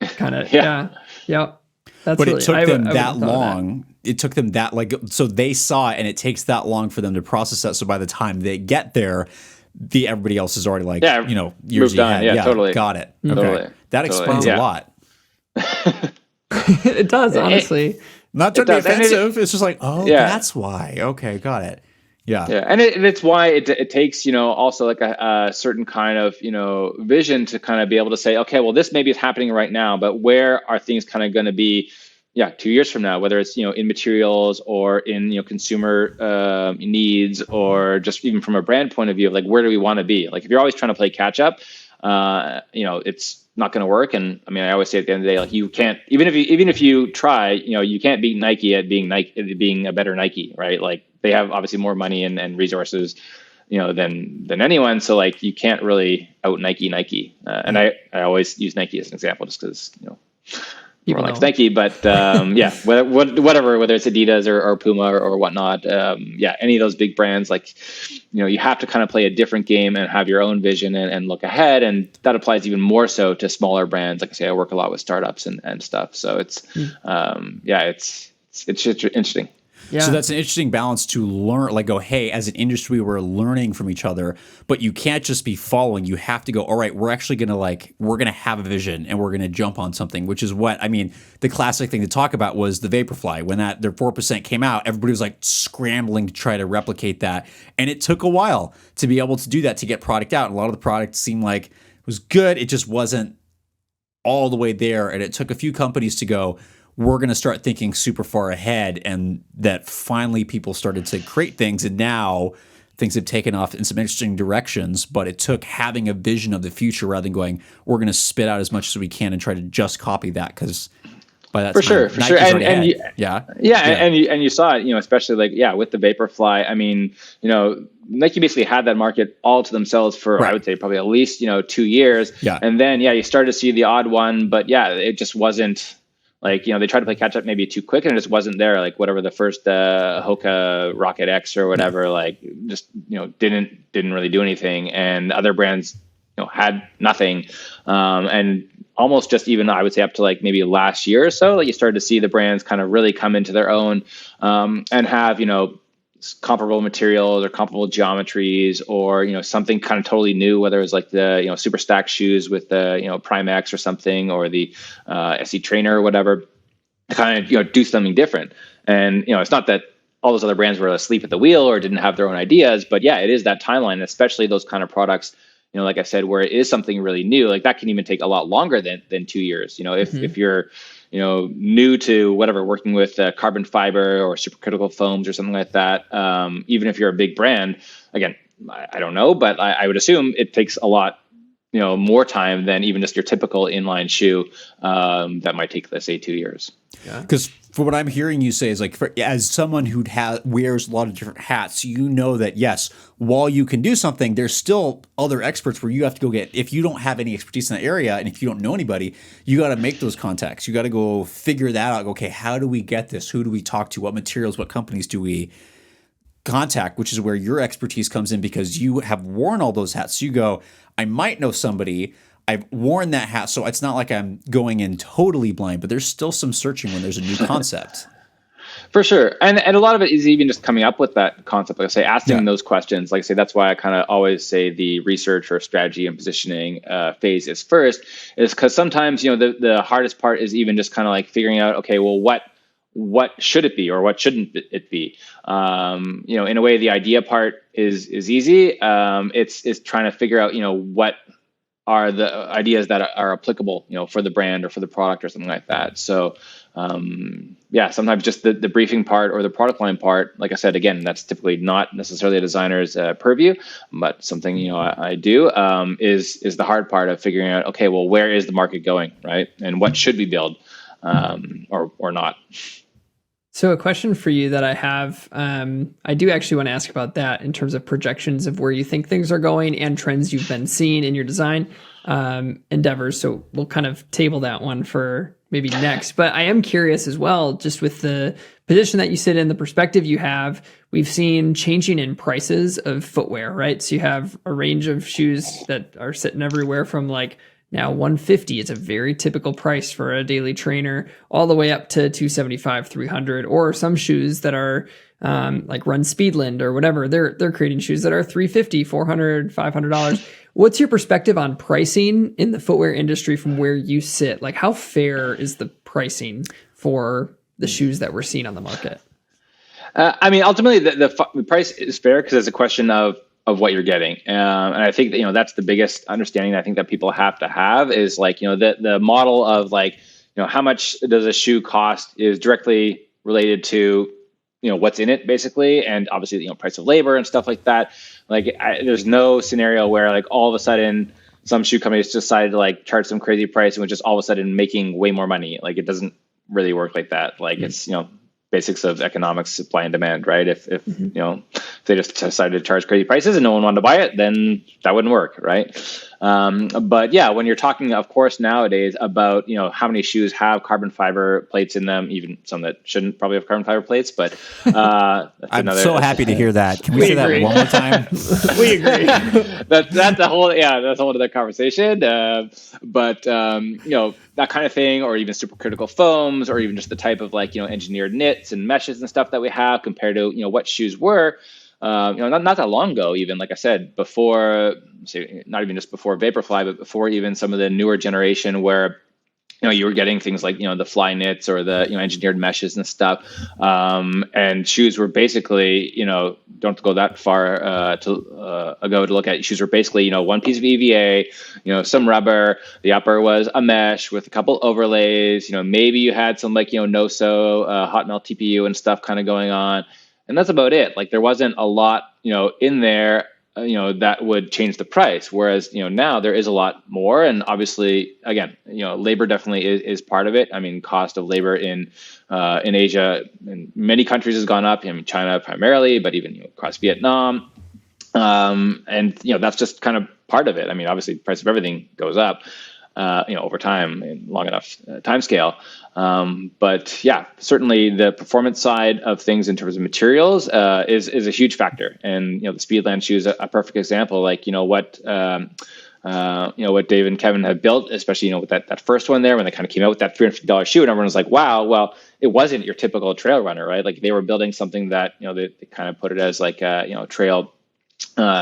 Kind of. Yeah. That's but really, it took them that long. It took them that so they saw it, and it takes that long for them to process that. So by the time they get there, everybody else is already like, years ahead. Yeah, totally. Got it. Okay. Totally. That explains a lot. It does, honestly. Not to be offensive. It's just like, that's why. Okay, got it. Yeah. Yeah. And it's why it takes, also like a certain kind of, vision to kind of be able to say, okay, well, this maybe is happening right now, but where are things kind of going to be, 2 years from now, whether it's, in materials or in, consumer needs, or just even from a brand point of view of like, where do we want to be? Like if you're always trying to play catch up, it's not going to work. And I mean, I always say at the end of the day, like you can't, even if you try, you can't beat Nike at being a better Nike, right? Like they have obviously more money and resources, than anyone. So like you can't really out Nike. And I always use Nike as an example just because, everyone likes Nike, but whatever, whether it's Adidas or Puma or whatnot, any of those big brands, like, you have to kind of play a different game and have your own vision and look ahead. And that applies even more so to smaller brands. Like I say, I work a lot with startups and stuff. So it's interesting. Yeah. So that's an interesting balance to learn, like go, hey, as an industry, we're learning from each other, but you can't just be following. You have to go, all right, we're actually going to we're going to have a vision and we're going to jump on something, which is what, I mean, the classic thing to talk about was the Vaporfly. When their 4% came out, everybody was like scrambling to try to replicate that. And it took a while to be able to do that, to get product out. And a lot of the product seemed like it was good. It just wasn't all the way there. And it took a few companies to go, we're going to start thinking super far ahead. And that finally people started to create things. And now things have taken off in some interesting directions. But it took having a vision of the future rather than going, we're going to spit out as much as we can and try to just copy that. Because by that for sure. And you saw it, especially with the Vaporfly. I mean, Nike basically had that market all to themselves for, right, I would say probably at least, 2 years. Yeah. And then, you started to see the odd one, but it just wasn't they tried to play catch up maybe too quick and it just wasn't there. Like whatever the first Hoka Rocket X or whatever, didn't really do anything. And other brands, had nothing. And almost just even, I would say up to maybe last year or so, you started to see the brands kind of really come into their own, and have, comparable materials or comparable geometries or, something kind of totally new, whether it was the, super stack shoes with the, Prime X or something, or the SE Trainer or whatever, to kind of, do something different. And, it's not that all those other brands were asleep at the wheel or didn't have their own ideas, but it is that timeline, especially those kind of products, like I said, where it is something really new, that can even take a lot longer than 2 years. If you're, new to whatever, working with carbon fiber or supercritical foams or something like that, even if you're a big brand, again, I don't know, but I would assume it takes a lot, more time than even just your typical inline shoe that might take, let's say, 2 years. Because for what I'm hearing you say is as someone who wears a lot of different hats, that yes, while you can do something, there's still other experts where you have to go get. If you don't have any expertise in that area, and if you don't know anybody, you got to make those contacts. You got to go figure that out. Okay, how do we get this? Who do we talk to? What materials? What companies do we contact? Which is where your expertise comes in because you have worn all those hats. So you go, I might know somebody. I've worn that hat, so it's not like I'm going in totally blind, but there's still some searching when there's a new concept. For sure. And a lot of it is even just coming up with that concept, like I say, asking those questions. Like I say, that's why I kind of always say the research or strategy and positioning phase is first, is because sometimes, the hardest part is even just kind of figuring out, okay, well, what should it be or what shouldn't it be? In a way, the idea part is easy. It's trying to figure out, what are the ideas that are applicable, for the brand or for the product or something like that. So, sometimes just the briefing part or the product line part, like I said, again, that's typically not necessarily a designer's purview, but something, I do, is the hard part of figuring out, okay, well, where is the market going, right? And what should we build, or not? So a question for you that I have, I do actually want to ask about that in terms of projections of where you think things are going and trends you've been seeing in your design endeavors. So we'll kind of table that one for maybe next. But I am curious as well, just with the position that you sit in, the perspective you have, we've seen changing in prices of footwear, right? So you have a range of shoes that are sitting everywhere from now $150 is a very typical price for a daily trainer, all the way up to $275, $300, or some shoes that are Run Speedland or whatever. They're creating shoes that are $350, $400, $500. What's your perspective on pricing in the footwear industry from where you sit? How fair is the pricing for the shoes that we're seeing on the market? Ultimately, the price is fair because it's a question of what you're getting. And I think that, that's the biggest understanding that I think that people have to have is the model of how much does a shoe cost is directly related to, what's in it basically. And obviously, price of labor and stuff like that. There's no scenario where all of a sudden some shoe companies decided to charge some crazy price and was just all of a sudden making way more money. It doesn't really work like that. It's, basics of economics, supply and demand, right? If they just decided to charge crazy prices and no one wanted to buy it, then that wouldn't work, right? But when you're talking, of course, nowadays about how many shoes have carbon fiber plates in them, even some that shouldn't probably have carbon fiber plates. But I'm so happy to hear that. Can we say that one more time? We agree. That's a whole other conversation. But that kind of thing, or even supercritical foams, or even just the type of engineered knits and meshes and stuff that we have compared to what shoes were. Not that long ago, even like I said, before, not even just before Vaporfly, but before even some of the newer generation where you were getting things like, the fly knits or the, engineered meshes and stuff. And shoes were basically, don't go that far ago to look at. Shoes were basically, one piece of EVA, some rubber. The upper was a mesh with a couple overlays. Maybe you had some like, no-sew, hot melt TPU and stuff kind of going on. And that's about it. Like there wasn't a lot, in there, that would change the price. Whereas, now there is a lot more. And obviously, again, labor definitely is part of it. I mean, cost of labor in Asia in many countries has gone up. China primarily, but even across Vietnam. And that's just kind of part of it. I mean, obviously, the price of everything goes up, over time in long enough time scale. But yeah, certainly the performance side of things in terms of materials is a huge factor. And the Speedland shoe is a perfect example. Like what Dave and Kevin have built, especially with that first one there when they kind of came out with that $350 shoe, and everyone was like, "Wow, well, it wasn't your typical trail runner, right?" Like they were building something that they kind of put it as like a trail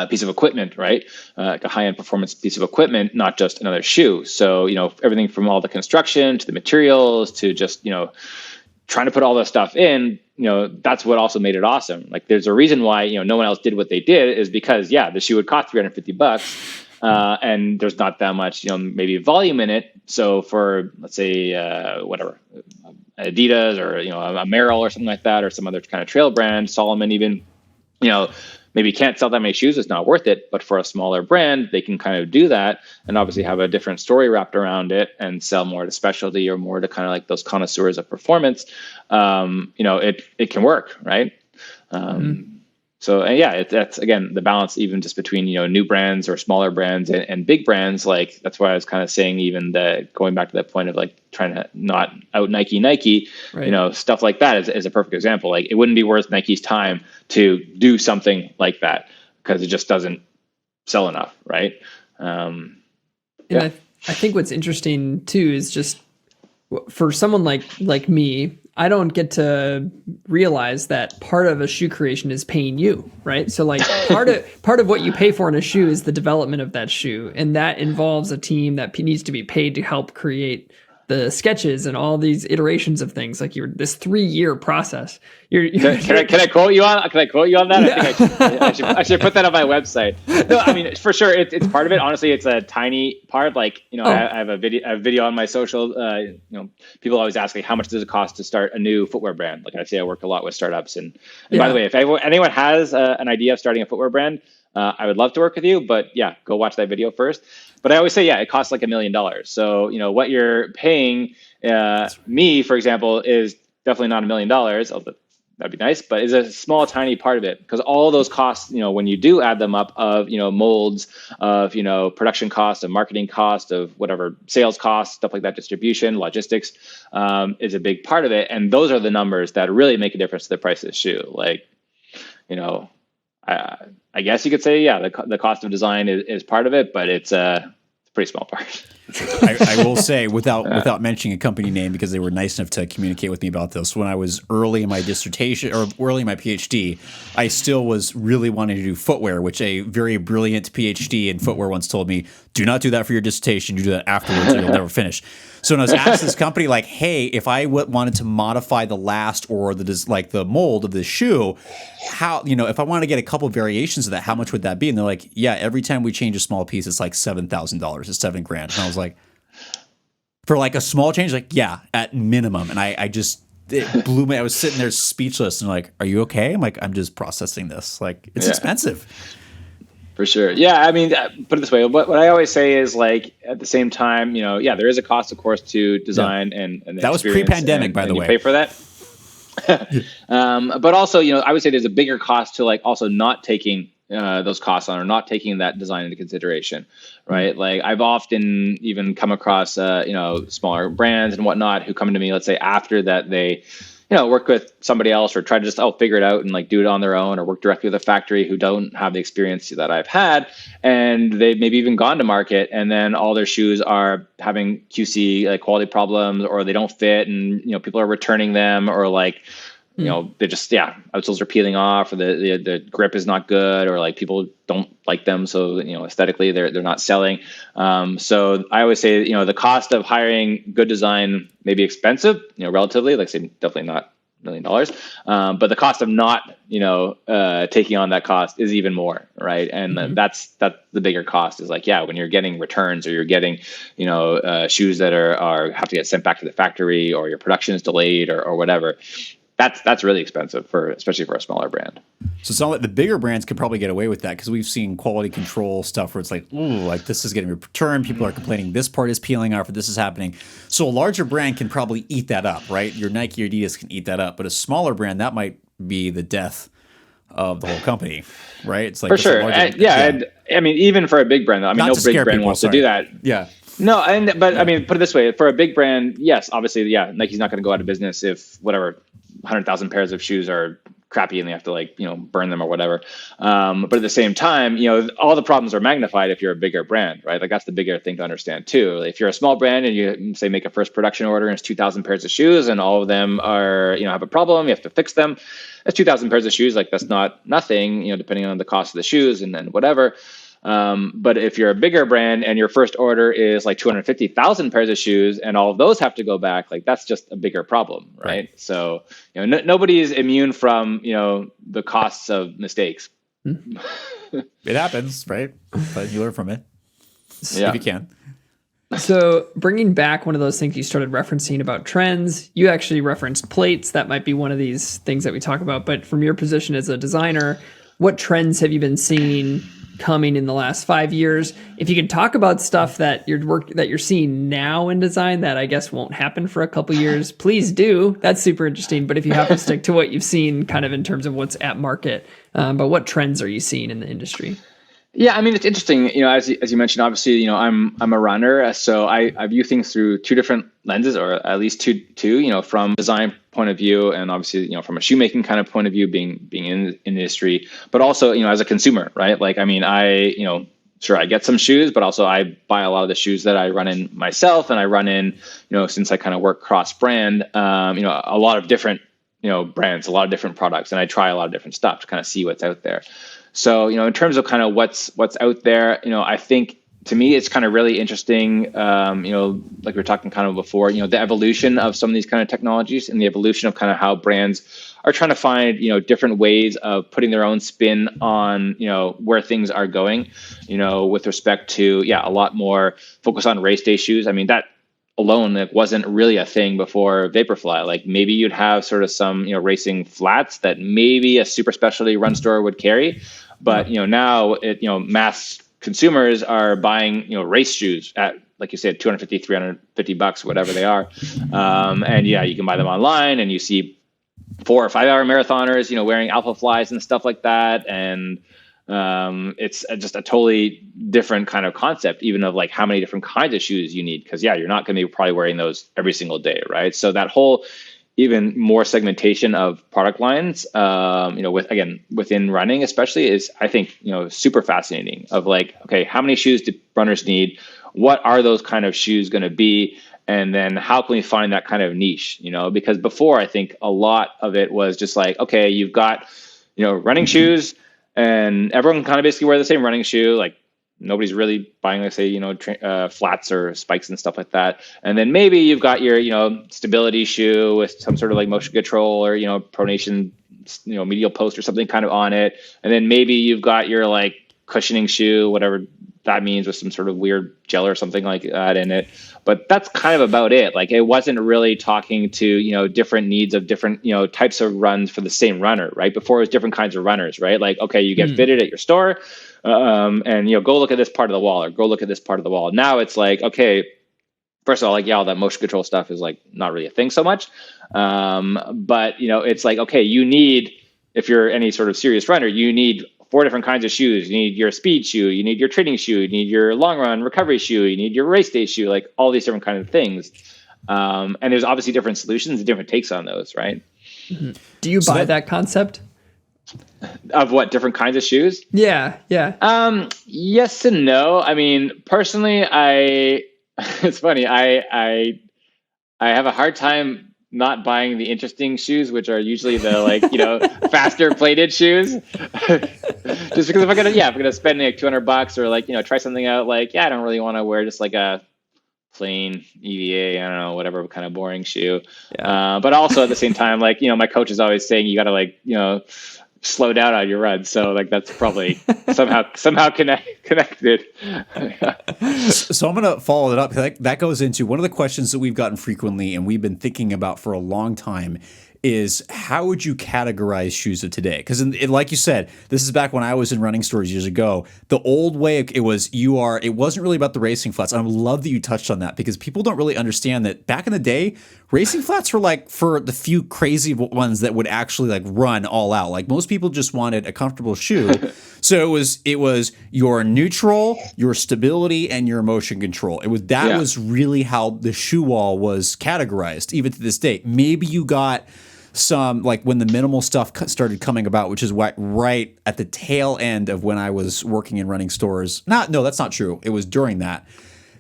piece of equipment, right? Like a high-end performance piece of equipment, not just another shoe. So, everything from all the construction to the materials to just, trying to put all this stuff in, that's what also made it awesome. Like there's a reason why, no one else did what they did is because, the shoe would cost $350 and there's not that much, maybe volume in it. So for, let's say, whatever, Adidas or, a Merrell or something like that, or some other kind of trail brand, Solomon even, maybe can't sell that many shoes, it's not worth it. But for a smaller brand, they can kind of do that and obviously have a different story wrapped around it and sell more to specialty or more to kind of like those connoisseurs of performance. It can work, right? So, and yeah, that's again, the balance even just between, new brands or smaller brands and big brands. Like, that's why I was kind of saying, even going back to that point of like trying to not out Nike, right. Stuff like that is a perfect example. Like it wouldn't be worth Nike's time to do something like that because it just doesn't sell enough. Right. And I think what's interesting too, is just for someone like me, I don't get to realize that part of a shoe creation is paying you, right? So like part of what you pay for in a shoe is the development of that shoe. And that involves a team that needs to be paid to help create the sketches and all these iterations of things. Like this 3-year process. Can I quote you on? Can I quote you on that? Yeah. I should put that on my website. No, I mean, for sure, it's part of it. Honestly, it's a tiny part. Like I have a video on my social. People always ask me, how much does it cost to start a new footwear brand? Like I say, I work a lot with startups. And by the way, if anyone has an idea of starting a footwear brand, I would love to work with you. But yeah, go watch that video first. But I always say, it costs like $1 million. So, what you're paying me, for example, is definitely not $1 million. Although that'd be nice, but it's a small, tiny part of it, because all those costs, when you do add them up of, molds, of, production cost, of marketing cost, of whatever sales costs, stuff like that, distribution, logistics, is a big part of it. And those are the numbers that really make a difference to the price of the shoe. Like, I guess you could say, the cost of design is part of it, but it's a pretty small part. I will say, without mentioning a company name, because they were nice enough to communicate with me about this, when I was early in my dissertation or early in my PhD, I still was really wanting to do footwear, which a very brilliant PhD in footwear once told me, do not do that for your dissertation. You do that afterwards, or you'll never finish. So when I was asked this company, like, hey, if I wanted to modify the last or the mold of this shoe, how, if I wanted to get a couple of variations of that, how much would that be? And they're like, yeah, every time we change a small piece, it's like $7,000. It's $7,000. And I was like, for like a small change, like, yeah, at minimum. And it blew me. I was sitting there speechless and like, are you okay? I'm like, I'm just processing this. Like, it's expensive. For sure. Yeah. I mean, put it this way. What I always say is, like, at the same time, there is a cost, of course, to design and that was pre-pandemic, by the way. You pay for that. But also, I would say there's a bigger cost to like also not taking those costs on, or not taking that design into consideration, right? Like I've often even come across, smaller brands and whatnot who come to me, let's say after that they, work with somebody else or try to just figure it out and like do it on their own, or work directly with a factory who don't have the experience that I've had, and they've maybe even gone to market, and then all their shoes are having QC like quality problems, or they don't fit, and people are returning them, or like you know, they're just, outsoles are peeling off, or the grip is not good, or like people don't like them. So, you know, aesthetically they're not selling. So I always say, you know, the cost of hiring good design may be expensive, you know, relatively, like say definitely not $1 million. But the cost of not, you know, taking on that cost is even more, right? And that's the bigger cost is like, when you're getting returns, or you're getting, you know, shoes that are have to get sent back to the factory, or your production is delayed, or whatever. That's really expensive especially for a smaller brand. So it's not like the bigger brands could probably get away with that, because we've seen quality control stuff where it's like, ooh, like this is getting returned. People are complaining this part is peeling off, or this is happening. So a larger brand can probably eat that up, right? Your Nike or Adidas can eat that up, but a smaller brand, that might be the death of the whole company, right? It's like for sure. I mean, even for a big brand, I mean, no big brand wants to do that. Yeah. No, I mean, put it this way: for a big brand, yes, obviously, Nike's not going to go out of business if 100,000 pairs of shoes are crappy and they have to, like, you know, burn them or whatever. But at the same time, you know, all the problems are magnified if you're a bigger brand, right? Like that's the bigger thing to understand too. If you're a small brand and you say make a first production order and it's 2,000 pairs of shoes and all of them are, you know, have a problem, you have to fix them. That's 2,000 pairs of shoes. Like that's not nothing, you know, depending on the cost of the shoes and then whatever. But if you're a bigger brand and your first order is like 250,000 pairs of shoes and all of those have to go back, like that's just a bigger problem, right? So, you know, nobody is immune from, you know, the costs of mistakes. It happens, right? But you learn from it if you can. So bringing back one of those things you started referencing about trends, you actually referenced plates. That might be one of these things that we talk about. But from your position as a designer, what trends have you been seeing coming in the last 5 years? If you can talk about stuff that you're seeing now in design that I guess won't happen for a couple years, please do. That's super interesting. But if you have to stick to what you've seen kind of in terms of what's at market, but what trends are you seeing in the industry? Yeah, I mean, it's interesting, you know, as you mentioned, obviously, you know, I'm a runner, so I view things through two different lenses, or at least two, you know, from design point of view, and obviously, you know, from a shoemaking kind of point of view, being in the industry, but also, you know, as a consumer, right? Like, I mean, you know, sure, I get some shoes, but also I buy a lot of the shoes that I run in myself, and I run in, you know, since I kind of work cross brand, you know, a lot of different, you know, brands, a lot of different products, and I try a lot of different stuff to kind of see what's out there. So, you know, in terms of kind of what's out there, you know, I think to me, it's kind of really interesting, you know, like we were talking kind of before, you know, the evolution of some of these kind of technologies and the evolution of kind of how brands are trying to find, you know, different ways of putting their own spin on, you know, where things are going, you know, with respect to, a lot more focus on race day shoes. I mean, that alone, it wasn't really a thing before Vaporfly. Like maybe you'd have sort of some, you know, racing flats that maybe a super specialty run store would carry. But, you know, now you know, mass consumers are buying, you know, race shoes at, like you said, $250, $350, whatever they are. And you can buy them online, and you see 4 or 5 hour marathoners, you know, wearing Alpha Flies and stuff like that. And it's just a totally different kind of concept, even of like how many different kinds of shoes you need. Cause you're not going to be probably wearing those every single day. Right. So that whole, even more segmentation of product lines, you know, within running, especially, is, I think, you know, super fascinating of like, okay, how many shoes do runners need? What are those kind of shoes going to be? And then how can we find that kind of niche, you know, because before, I think a lot of it was just like, okay, you've got, you know, running shoes, and everyone kind of basically wear the same running shoe. Like nobody's really buying, let's say, you know, flats or spikes and stuff like that. And then maybe you've got your, you know, stability shoe with some sort of like motion control or, you know, pronation, you know, medial post or something kind of on it. And then maybe you've got your like cushioning shoe, whatever that means, with some sort of weird gel or something like that in it. But that's kind of about it. Like it wasn't really talking to, you know, different needs of different, you know, types of runs for the same runner, right? Before it was different kinds of runners, right? Like, okay, you get fitted at your store, and, you know, go look at this part of the wall, or go look at this part of the wall. Now it's like, okay, first of all, like, all that motion control stuff is like not really a thing so much. But, you know, it's like, okay, you need, if you're any sort of serious runner, you need 4 different kinds of shoes. You need your speed shoe, you need your training shoe, you need your long run recovery shoe, you need your race day shoe, like all these different kinds of things. And there's obviously different solutions and different takes on those, right? Mm-hmm. Do you buy that concept? Of what, different kinds of shoes? Yeah. Yes and no. I mean, personally, it's funny. I have a hard time not buying the interesting shoes, which are usually the faster plated shoes. Just because if I'm gonna spend like $200 or try something out, I don't really want to wear just like a plain EVA, I don't know, whatever kind of boring shoe. Yeah. But also at the same time, my coach is always saying you got to slow down on your run. So that's probably somehow connected. So I'm going to follow it up. That goes into one of the questions that we've gotten frequently and we've been thinking about for a long time is how would you categorize shoes of today? Because like you said, this is back when I was in running stores years ago. The old way it wasn't really about the racing flats. And I love that you touched on that because people don't really understand that back in the day, racing flats were for the few crazy ones that would actually run all out. Most people just wanted a comfortable shoe. So it was your neutral, your stability, and your motion control. That was really how the shoe wall was categorized, even to this day. Maybe you got some when the minimal stuff started coming about, which is right at the tail end of when I was working in running stores. No, that's not true. It was during that.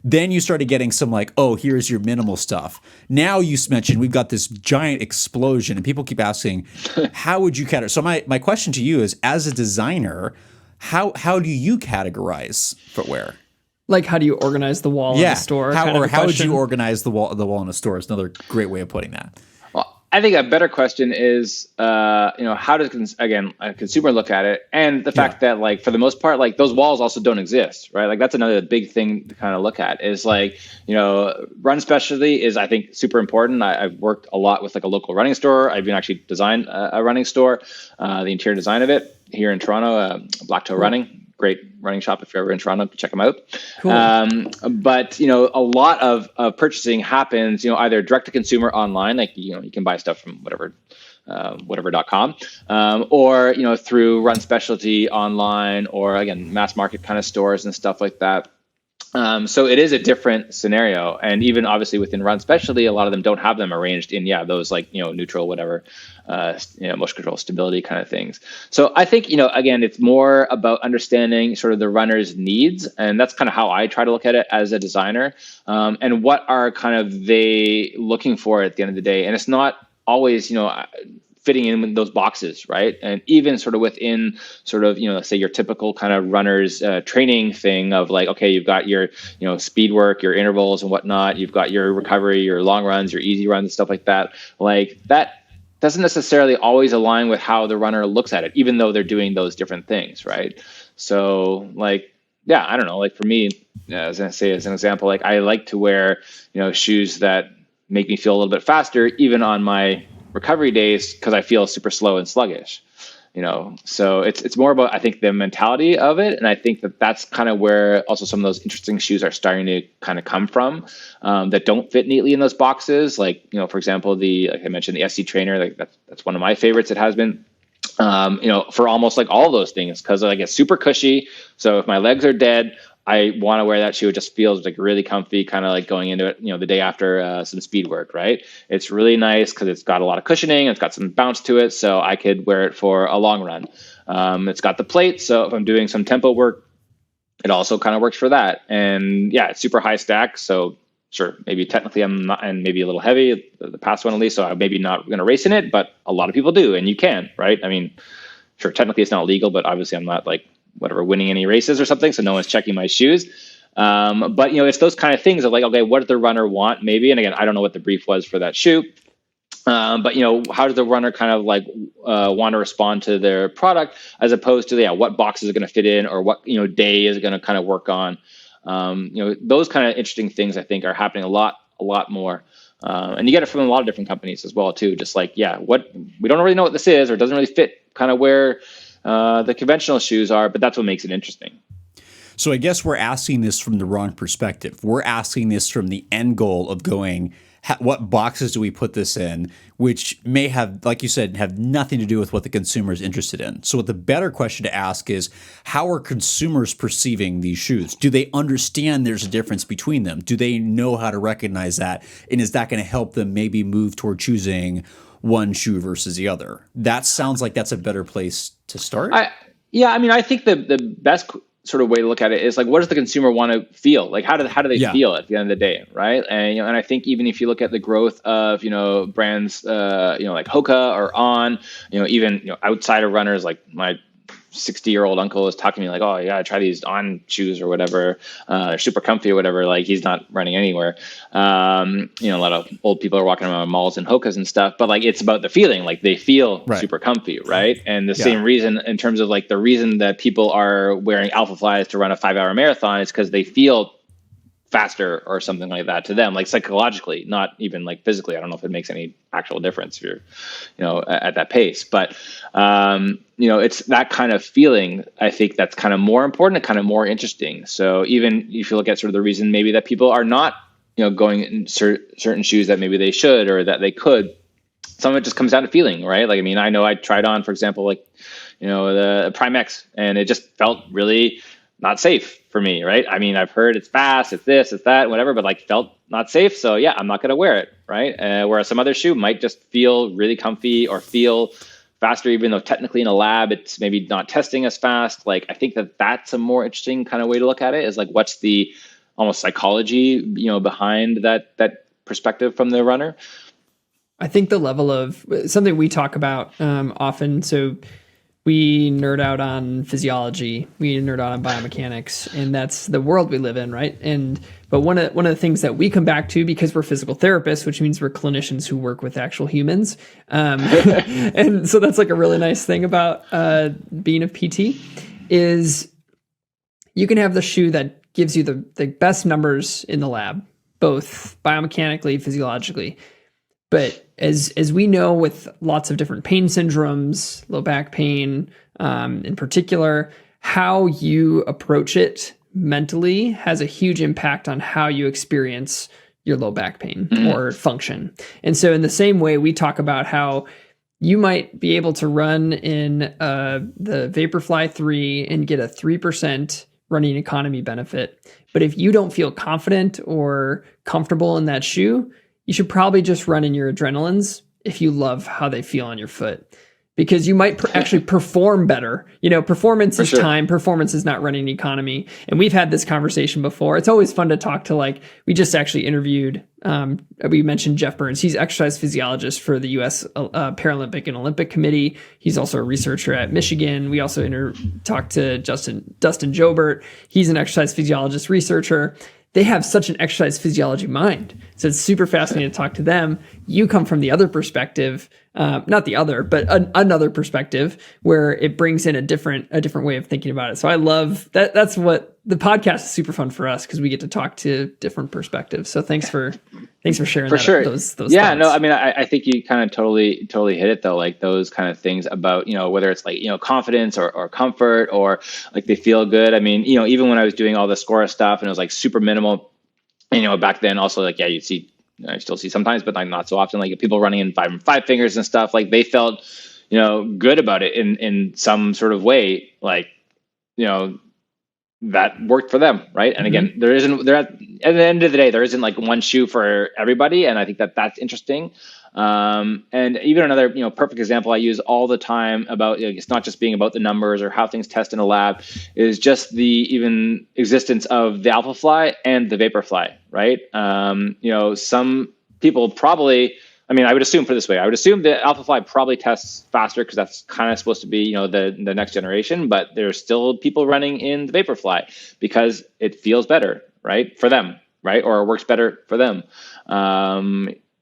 Then you started getting some here's your minimal stuff. Now you mentioned we've got this giant explosion, and people keep asking, how would you categorize? So my question to you is, as a designer, how do you categorize footwear? How do you organize the wall in the store? How would you organize the wall in a store? Is another great way of putting that. I think a better question is, how does a consumer look at it, and the fact that for the most part, those walls also don't exist, right? That's another big thing to kind of look at is run specialty is, I think, super important. I've worked a lot with a local running store. I've even actually designed a running store, the interior design of it here in Toronto, Black Toe Running. Great running shop. If you're ever in Toronto, check them out. Cool. But a lot of purchasing happens either direct to consumer online, you can buy stuff from whatever.com, or through Run Specialty online, or again mass market kind of stores and stuff like that. So it is a different scenario, and even obviously within Run Specialty, a lot of them don't have them arranged in those neutral, whatever, motion control, stability kind of things. So I think again, it's more about understanding sort of the runner's needs, and that's kind of how I try to look at it as a designer, and what are kind of they looking for at the end of the day, and it's not always fitting in those boxes, right? And even sort of within sort of, say your typical kind of runner's training thing of okay, you've got your, speed work, your intervals and whatnot. You've got your recovery, your long runs, your easy runs, stuff like that. That doesn't necessarily always align with how the runner looks at it, even though they're doing those different things, right? So I don't know, for me, as I say, as an example, I like to wear, shoes that make me feel a little bit faster, even on my recovery days, because I feel super slow and sluggish, so it's more about, I think, the mentality of it. And I think that's kind of where also some of those interesting shoes are starting to kind of come from, that don't fit neatly in those boxes. For example, like I mentioned, the SC Trainer, that's one of my favorites. It has been, for almost all those things, because it's super cushy. So if my legs are dead, I want to wear that shoe. It just feels really comfy, kind of going into it, the day after some speed work, right? It's really nice because it's got a lot of cushioning. It's got some bounce to it, so I could wear it for a long run. It's got the plate, so if I'm doing some tempo work, it also kind of works for that. And it's super high stack, so sure, maybe technically I'm not, and maybe a little heavy, the past one at least, so I'm maybe not going to race in it, but a lot of people do, and you can, right? I mean, sure, technically it's not legal, but obviously I'm not winning any races or something, so no one's checking my shoes. But it's those kind of things of okay, what does the runner want maybe? And again, I don't know what the brief was for that shoe. But how does the runner kind of want to respond to their product, as opposed to what box is it going to fit in, or what day is it going to kind of work on? Those kind of interesting things I think are happening a lot more. And you get it from a lot of different companies as well too. Just what we don't really know what this is, or it doesn't really fit kind of where the conventional shoes are, but that's what makes it interesting. So I guess we're asking this from the wrong perspective. We're asking this from the end goal of going, what boxes do we put this in, which may have, like you said, have nothing to do with what the consumer is interested in. So what the better question to ask is, how are consumers perceiving these shoes? Do they understand there's a difference between them? Do they know how to recognize that? And is that going to help them maybe move toward choosing one shoe versus the other? That sounds like that's a better place to start. I think the best sort of way to look at it is like, what does the consumer want to feel? Like, how do they feel at the end of the day, right? And and I think even if you look at the growth of brands, like Hoka or On, even outside of runners, like my 60-year-old uncle is talking to me like, oh, you gotta try these On shoes or whatever. They're super comfy or whatever. Like, he's not running anywhere. A lot of old people are walking around malls and Hokas and stuff, but like, it's about the feeling. Like, they feel super comfy, right? And the same reason in terms of like the reason that people are wearing Alpha Flies to run a 5-hour marathon is because they feel faster or something like that to them, like psychologically, not even like physically. I don't know if it makes any actual difference if you're, at that pace, but, it's that kind of feeling, I think, that's kind of more important and kind of more interesting. So even if you look at sort of the reason maybe that people are not, going in certain shoes that maybe they should, or that they could, some of it just comes down to feeling, right? Like, I mean, I know I tried on, for example, like, the Prime X, and it just felt really not safe for me, right? I mean, I've heard it's fast, it's this, it's that, whatever, but like felt not safe. So yeah, I'm not going to wear it, right? Whereas some other shoe might just feel really comfy or feel faster, even though technically in a lab, it's maybe not testing as fast. Like, I think that that's a more interesting kind of way to look at it, is like, what's the almost psychology, behind that perspective from the runner. I think the level of something we talk about often. So we nerd out on physiology, we nerd out on biomechanics, and that's the world we live in, right? But one of the things that we come back to, because we're physical therapists, which means we're clinicians who work with actual humans, and so that's like a really nice thing about being a PT, is you can have the shoe that gives you the best numbers in the lab, both biomechanically, physiologically. But as we know, with lots of different pain syndromes, low back pain in particular, how you approach it mentally has a huge impact on how you experience your low back pain or function. And so in the same way, we talk about how you might be able to run in the Vaporfly 3 and get a 3% running economy benefit. But if you don't feel confident or comfortable in that shoe, you should probably just run in your adrenalines if you love how they feel on your foot, because you might actually perform better. Performance is time. Performance is not running economy. And we've had this conversation before. It's always fun to talk to, like, we just actually interviewed, we mentioned Jeff Burns. He's exercise physiologist for the U.S. Paralympic and Olympic Committee. He's also a researcher at Michigan. We also talked to Dustin Jobert. He's an exercise physiologist researcher. They have such an exercise physiology mind. So it's super fascinating to talk to them. You come from the other perspective, not the other, but another perspective where it brings in a different way of thinking about it. So I love that. That's what the podcast is super fun for us, because we get to talk to different perspectives. So thanks for sharing those yeah, thoughts. No, I mean, I think you kind of totally hit it though. Like those kind of things about, whether it's like, confidence or comfort, or like they feel good. I mean, even when I was doing all the Scora stuff and it was like super minimal, back then also, like, yeah, I still see sometimes, but like not so often, like people running in five fingers and stuff, like they felt, good about it in some sort of way, like, that worked for them, right? And again, at the end of the day, there isn't like one shoe for everybody, and I think that that's interesting. And even another, perfect example I use all the time about, it's not just being about the numbers or how things test in a lab, is just the even existence of the Alpha Fly and the Vaporfly, right? Some people probably, I would assume, put it this way, I would assume the Alpha Fly probably tests faster because that's kind of supposed to be, the next generation, but there's still people running in the Vaporfly because it feels better, right? For them, right? Or it works better for them.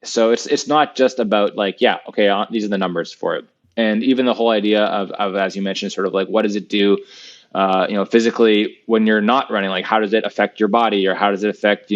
So it's not just about like, yeah, okay, these are the numbers for it. And even the whole idea of, as you mentioned, sort of like, what does it do, physically when you're not running? Like, how does it affect your body, or how does it affect,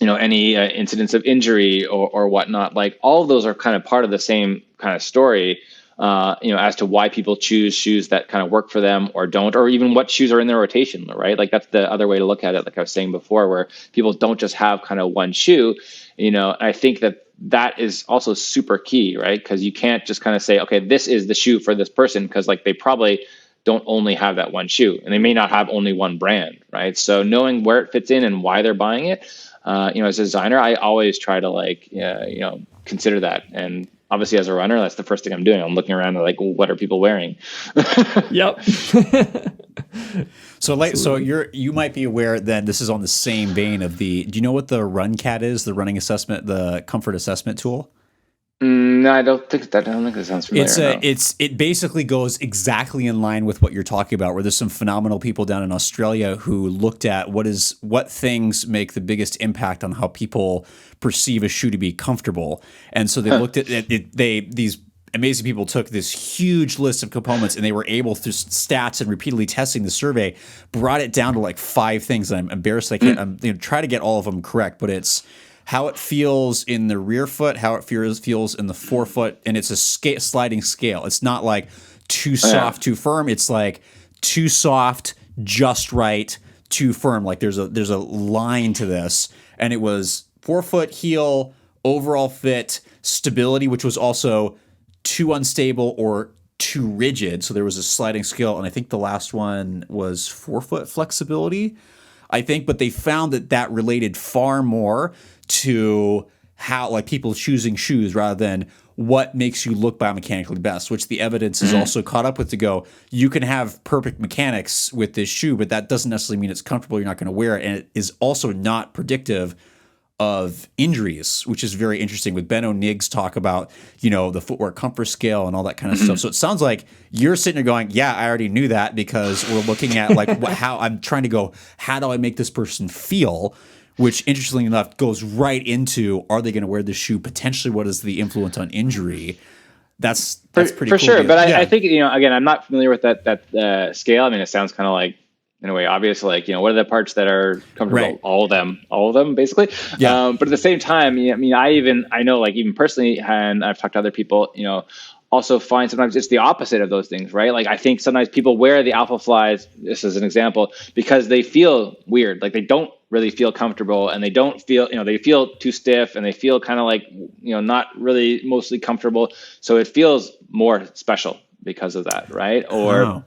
any incidents of injury or whatnot? Like, all of those are kind of part of the same kind of story, as to why people choose shoes that kind of work for them or don't, or even what shoes are in their rotation, right? Like, that's the other way to look at it, like I was saying before, where people don't just have kind of one shoe, I think that is also super key, right? Because you can't just kind of say, okay, this is the shoe for this person, because like they probably don't only have that one shoe, and they may not have only one brand, right? So knowing where it fits in and why they're buying it, as a designer, I always try to like, consider that. And obviously as a runner, that's the first thing I'm doing. I'm looking around and like, well, what are people wearing? Yep. So you might be aware then this is on the same vein of do you know what the run cat is, the running assessment, the comfort assessment tool? No, I don't think that sounds familiar. It basically goes exactly in line with what you're talking about, where there's some phenomenal people down in Australia who looked at what things make the biggest impact on how people perceive a shoe to be comfortable. And so they looked at it, these amazing people took this huge list of components and they were able, through stats and repeatedly testing the survey, brought it down to like 5 things. And I'm embarrassed I can't try to get all of them correct, but it's how it feels in the rear foot, how it feels in the forefoot, and it's a sliding scale. It's not like too soft, too firm. It's like too soft, just right, too firm. Like there's a line to this, and it was forefoot, heel, overall fit, stability, which was also too unstable or too rigid. So there was a sliding scale, and I think the last one was forefoot flexibility, I think. But they found that related far more to how, like, people choosing shoes rather than what makes you look biomechanically best, which the evidence is also caught up with to go, you can have perfect mechanics with this shoe, but that doesn't necessarily mean it's comfortable. You're not going to wear it. And it is also not predictive of injuries, which is very interesting with Ben O'Nigg's talk about, the footwear comfort scale and all that kind of stuff. So it sounds like you're sitting there going, yeah, I already knew that, because we're looking at like how I'm trying to go, how do I make this person feel? Which, interestingly enough, goes right into, are they going to wear this shoe? Potentially, what is the influence on injury? That's pretty cool. For sure. But I think, again, I'm not familiar with that scale. I mean, it sounds kind of like, in a way, obvious, like, what are the parts that are comfortable? Right. All of them, basically. Yeah. But at the same time, I mean, I know, like, even personally, and I've talked to other people, also find sometimes it's the opposite of those things, right? Like, I think sometimes people wear the Alpha Flies, this is an example, because they feel weird. Like, they don't really feel comfortable, and they don't feel, they feel too stiff, and they feel kind of like, not really mostly comfortable. So it feels more special because of that, right? Or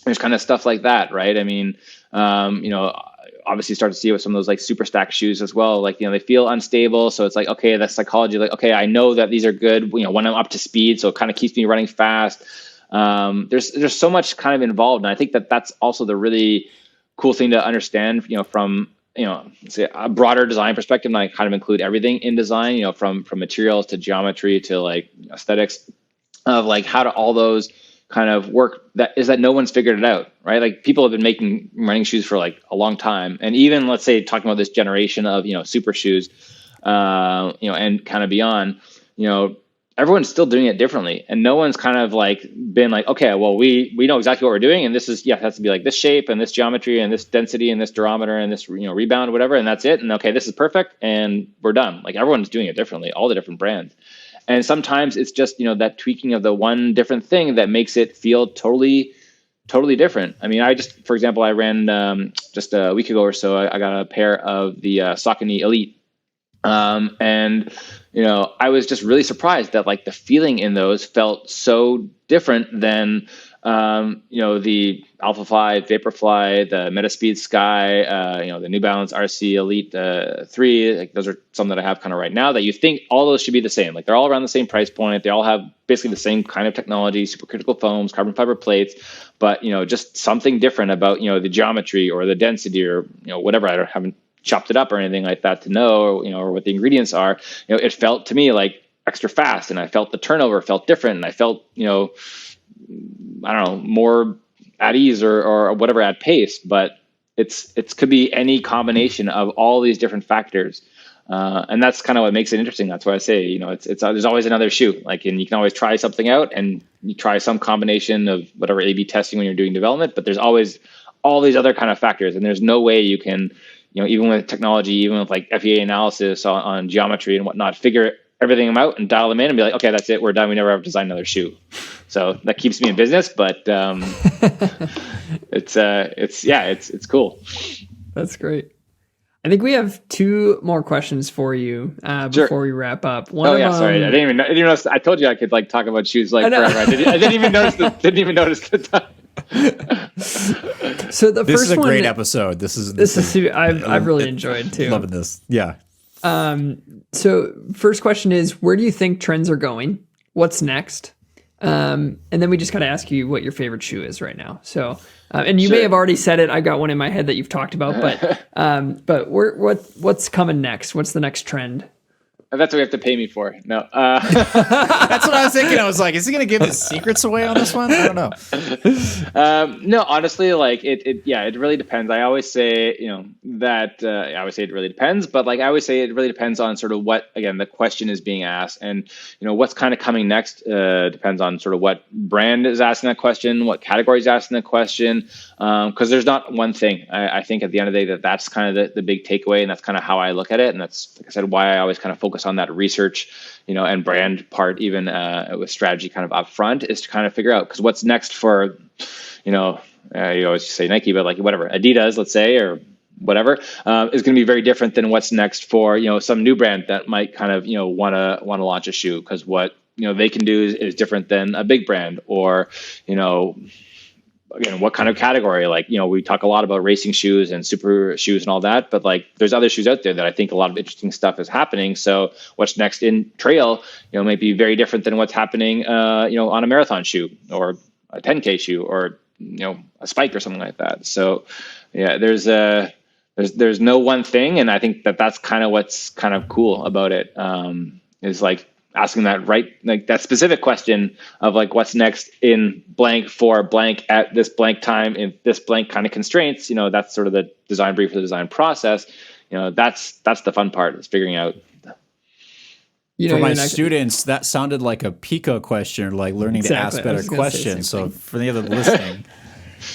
there's kind of stuff like that, right? I mean, obviously start to see it with some of those like super stack shoes as well. Like, they feel unstable. So it's like, okay, that's psychology. Like, okay, I know that these are good, when I'm up to speed. So it kind of keeps me running fast. There's so much kind of involved. And I think that's also the really cool thing to understand, from, say a broader design perspective. And I kind of include everything in design, from materials to geometry to like aesthetics, of like how do all those kind of work, that no one's figured it out, right? Like, people have been making running shoes for like a long time. And even, let's say, talking about this generation of, super shoes, and kind of beyond, everyone's still doing it differently. And no one's kind of like been like, okay, well, we know exactly what we're doing. And this is, it has to be like this shape and this geometry and this density and this durometer and this, rebound, whatever. And that's it. And okay, this is perfect. And we're done. Like, everyone's doing it differently, all the different brands. And sometimes it's just, that tweaking of the one different thing that makes it feel totally different. I mean, for example, I ran just a week ago or so, I got a pair of the Saucony Elite. And, I was just really surprised that like the feeling in those felt so different than, the Alpha Fly, Vaporfly, the Metaspeed Sky, the New Balance RC Elite 3. Like, those are some that I have kind of right now that you think all those should be the same. Like, they're all around the same price point. They all have basically the same kind of technology, supercritical foams, carbon fiber plates, but, just something different about, the geometry or the density or, whatever. I haven't chopped it up or anything like that to know, or what the ingredients are. It felt to me like extra fast, and I felt the turnover felt different, and I felt, I don't know, more at ease or whatever, at pace, but it's could be any combination of all these different factors. And that's kind of what makes it interesting. That's why I say, it's there's always another shoe, like, and you can always try something out and you try some combination of whatever A/B testing when you're doing development, but there's always all these other kind of factors. And there's no way you can, even with technology, even with like FEA analysis on geometry and whatnot, figure everything out and dial them in and be like, okay, that's it, we're done. We never have to design another shoe. So that keeps me in business, but it's cool. That's great. I think we have 2 more questions for you before we wrap up. Sorry, I didn't even notice. I told you I could like talk about shoes like forever. I didn't even notice the time. So this is a great episode. This is I've really enjoyed too. Loving this. Yeah. So first question is, where do you think trends are going? What's next? And then we just got to ask you what your favorite shoe is right now. So, and you Sure. may have already said it. I got one in my head that you've talked about, but what's coming next? What's the next trend? That's what you have to pay me for. No. That's what I was thinking. I was like, is he going to give his secrets away on this one? I don't know. No, honestly, like it really depends. I always say, that I always say it really depends, but like I always say it really depends on sort of what, again, the question is being asked, and what's kind of coming next depends on sort of what brand is asking that question, what category is asking the question, because there's not one thing. I think at the end of the day that's kind of the big takeaway, and that's kind of how I look at it, and that's, like I said, why I always kind of focus on that research, and brand part, even with strategy kind of up front, is to kind of figure out, because what's next for, you always say Nike, but like whatever, Adidas, let's say, or whatever, is going to be very different than what's next for, some new brand that might kind of, want to launch a shoe, because what, they can do is different than a big brand, or, again, what kind of category? Like, we talk a lot about racing shoes and super shoes and all that, but like there's other shoes out there that I think a lot of interesting stuff is happening. So what's next in trail, might be very different than what's happening, on a marathon shoe or a 10K shoe, or, a spike or something like that. So yeah, there's no one thing. And I think that's kind of what's kind of cool about it, is like asking that that specific question of like, what's next in blank for blank at this blank time in this blank kind of constraints. That's sort of the design brief or the design process. That's the fun part, is figuring out. For my students, that sounded like a Pico question, or like learning to ask better questions. So for the other listening,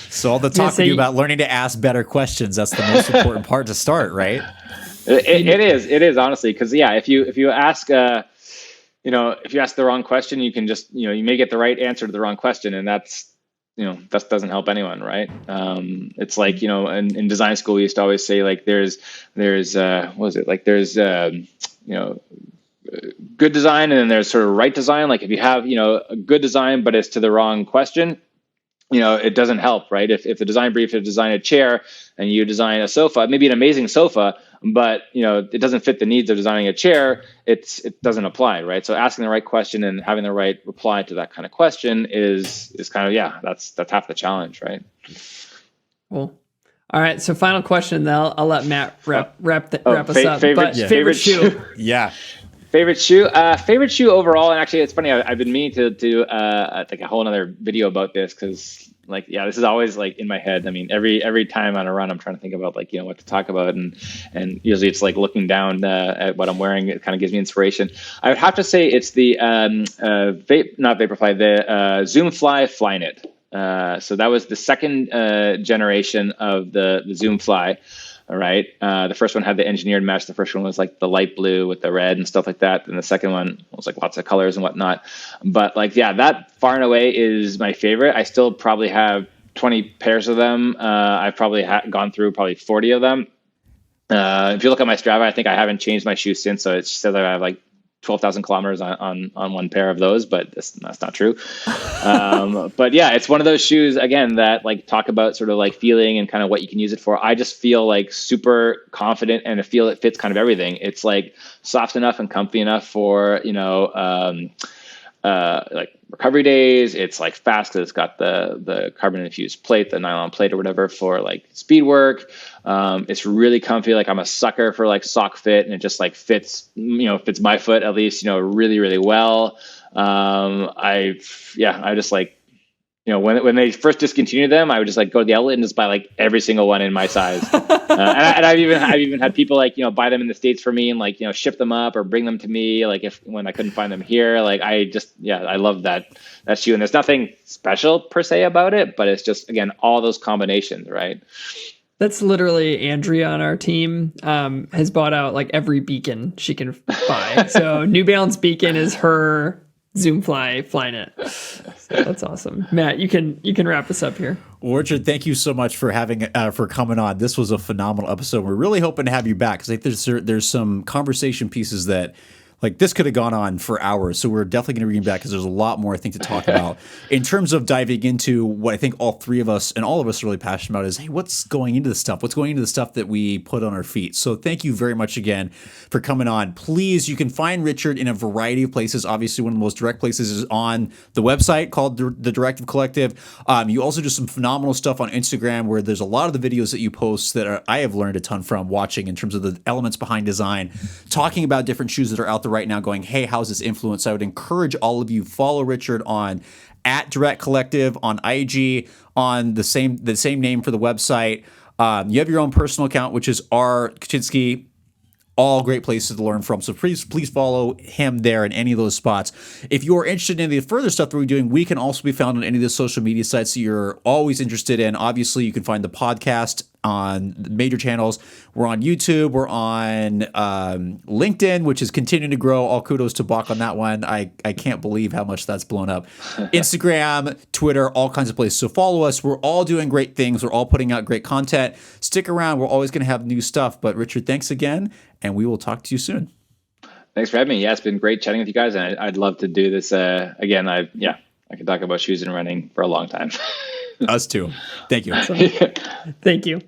so all the talk we do about learning to ask better questions, that's the most important part to start, right? It is honestly, because if you ask if you ask the wrong question, you can just, you may get the right answer to the wrong question, and that doesn't help anyone, right? It's like, in design school, we used to always say like, there's what was it? Like there's, good design, and then there's sort of right design. Like if you have, a good design, but it's to the wrong question, it doesn't help, right? If the design brief is design a chair and you design a sofa, it may be an amazing sofa, but it doesn't fit the needs of designing a chair, it doesn't apply, right? So asking the right question and having the right reply to that kind of question is kind of, that's half the challenge, right? Cool. All right, so final question, then I'll let Matt wrap us up. Favorite shoe. Yeah. Favorite shoe overall, and actually, it's funny. I've been meaning to do like a whole other video about this, because this is always like in my head. I mean, every time on a run, I'm trying to think about like what to talk about, and usually it's like looking down at what I'm wearing. It kind of gives me inspiration. I would have to say it's the not Vaporfly, the Zoomfly Flyknit. So that was the second generation of the Zoomfly. All right. The first one had the engineered mesh. The first one was like the light blue with the red and stuff like that. And the second one was like lots of colors and whatnot. But like, that far and away is my favorite. I still probably have 20 pairs of them. I've probably gone through probably 40 of them. If you look at my Strava, I think I haven't changed my shoes since. So it says I have like 12,000 kilometers on one pair of those, but that's not true. But yeah, it's one of those shoes, again, that like talk about sort of like feeling and kind of what you can use it for. I just feel like super confident, and I feel it fits kind of everything. It's like soft enough and comfy enough for, like recovery days. It's like fast because it's got the carbon infused plate, the nylon plate or whatever, for like speed work. It's really comfy. Like I'm a sucker for like sock fit, and it just like fits my foot at least, really, really well. I just like, when they first discontinued them, I would just like go to the outlet and just buy like every single one in my size. And I've even had people like, buy them in the States for me and like, ship them up or bring them to me. Like when I couldn't find them here, like I love that shoe. And there's nothing special per se about it, but it's just, again, all those combinations, right? That's literally Andrea on our team has bought out like every beacon she can buy. So New Balance beacon is her Zoomfly Flyknit. So that's awesome. Matt, you can wrap us up here. Well, Richard, thank you so much for for coming on. This was a phenomenal episode. We're really hoping to have you back, because I think there's some conversation pieces that Like this could have gone on for hours. So we're definitely going to bring you back because there's a lot more I think to talk about in terms of diving into what I think all three of us and all of us are really passionate about is, hey, what's going into the stuff? What's going into the stuff that we put on our feet? So thank you very much again for coming on. Please, you can find Richard in a variety of places. Obviously, one of the most direct places is on the website called the Directive Collective. You also do some phenomenal stuff on Instagram where there's a lot of the videos that you post that I have learned a ton from watching in terms of the elements behind design, talking about different shoes that are out there right now, going, hey, how's this influence? I would encourage all of you, follow Richard on at Direct Collective on IG, on the same name for the website. You have your own personal account, which is R Kuchinsky. All great places to learn from. So please follow him there in any of those spots. If you're interested in any of the further stuff that we're doing, we can also be found on any of the social media sites that you're always interested in. Obviously, you can find the podcast on major channels. We're on YouTube. We're on LinkedIn, which is continuing to grow. All kudos to Bach on that one. I can't believe how much that's blown up. Instagram, Twitter, all kinds of places. So follow us. We're all doing great things. We're all putting out great content. Stick around. We're always going to have new stuff. But Richard, thanks again, and we will talk to you soon. Thanks for having me. Yeah, it's been great chatting with you guys, and I'd love to do this again. I could talk about shoes and running for a long time. Us too. Thank you. Thank you.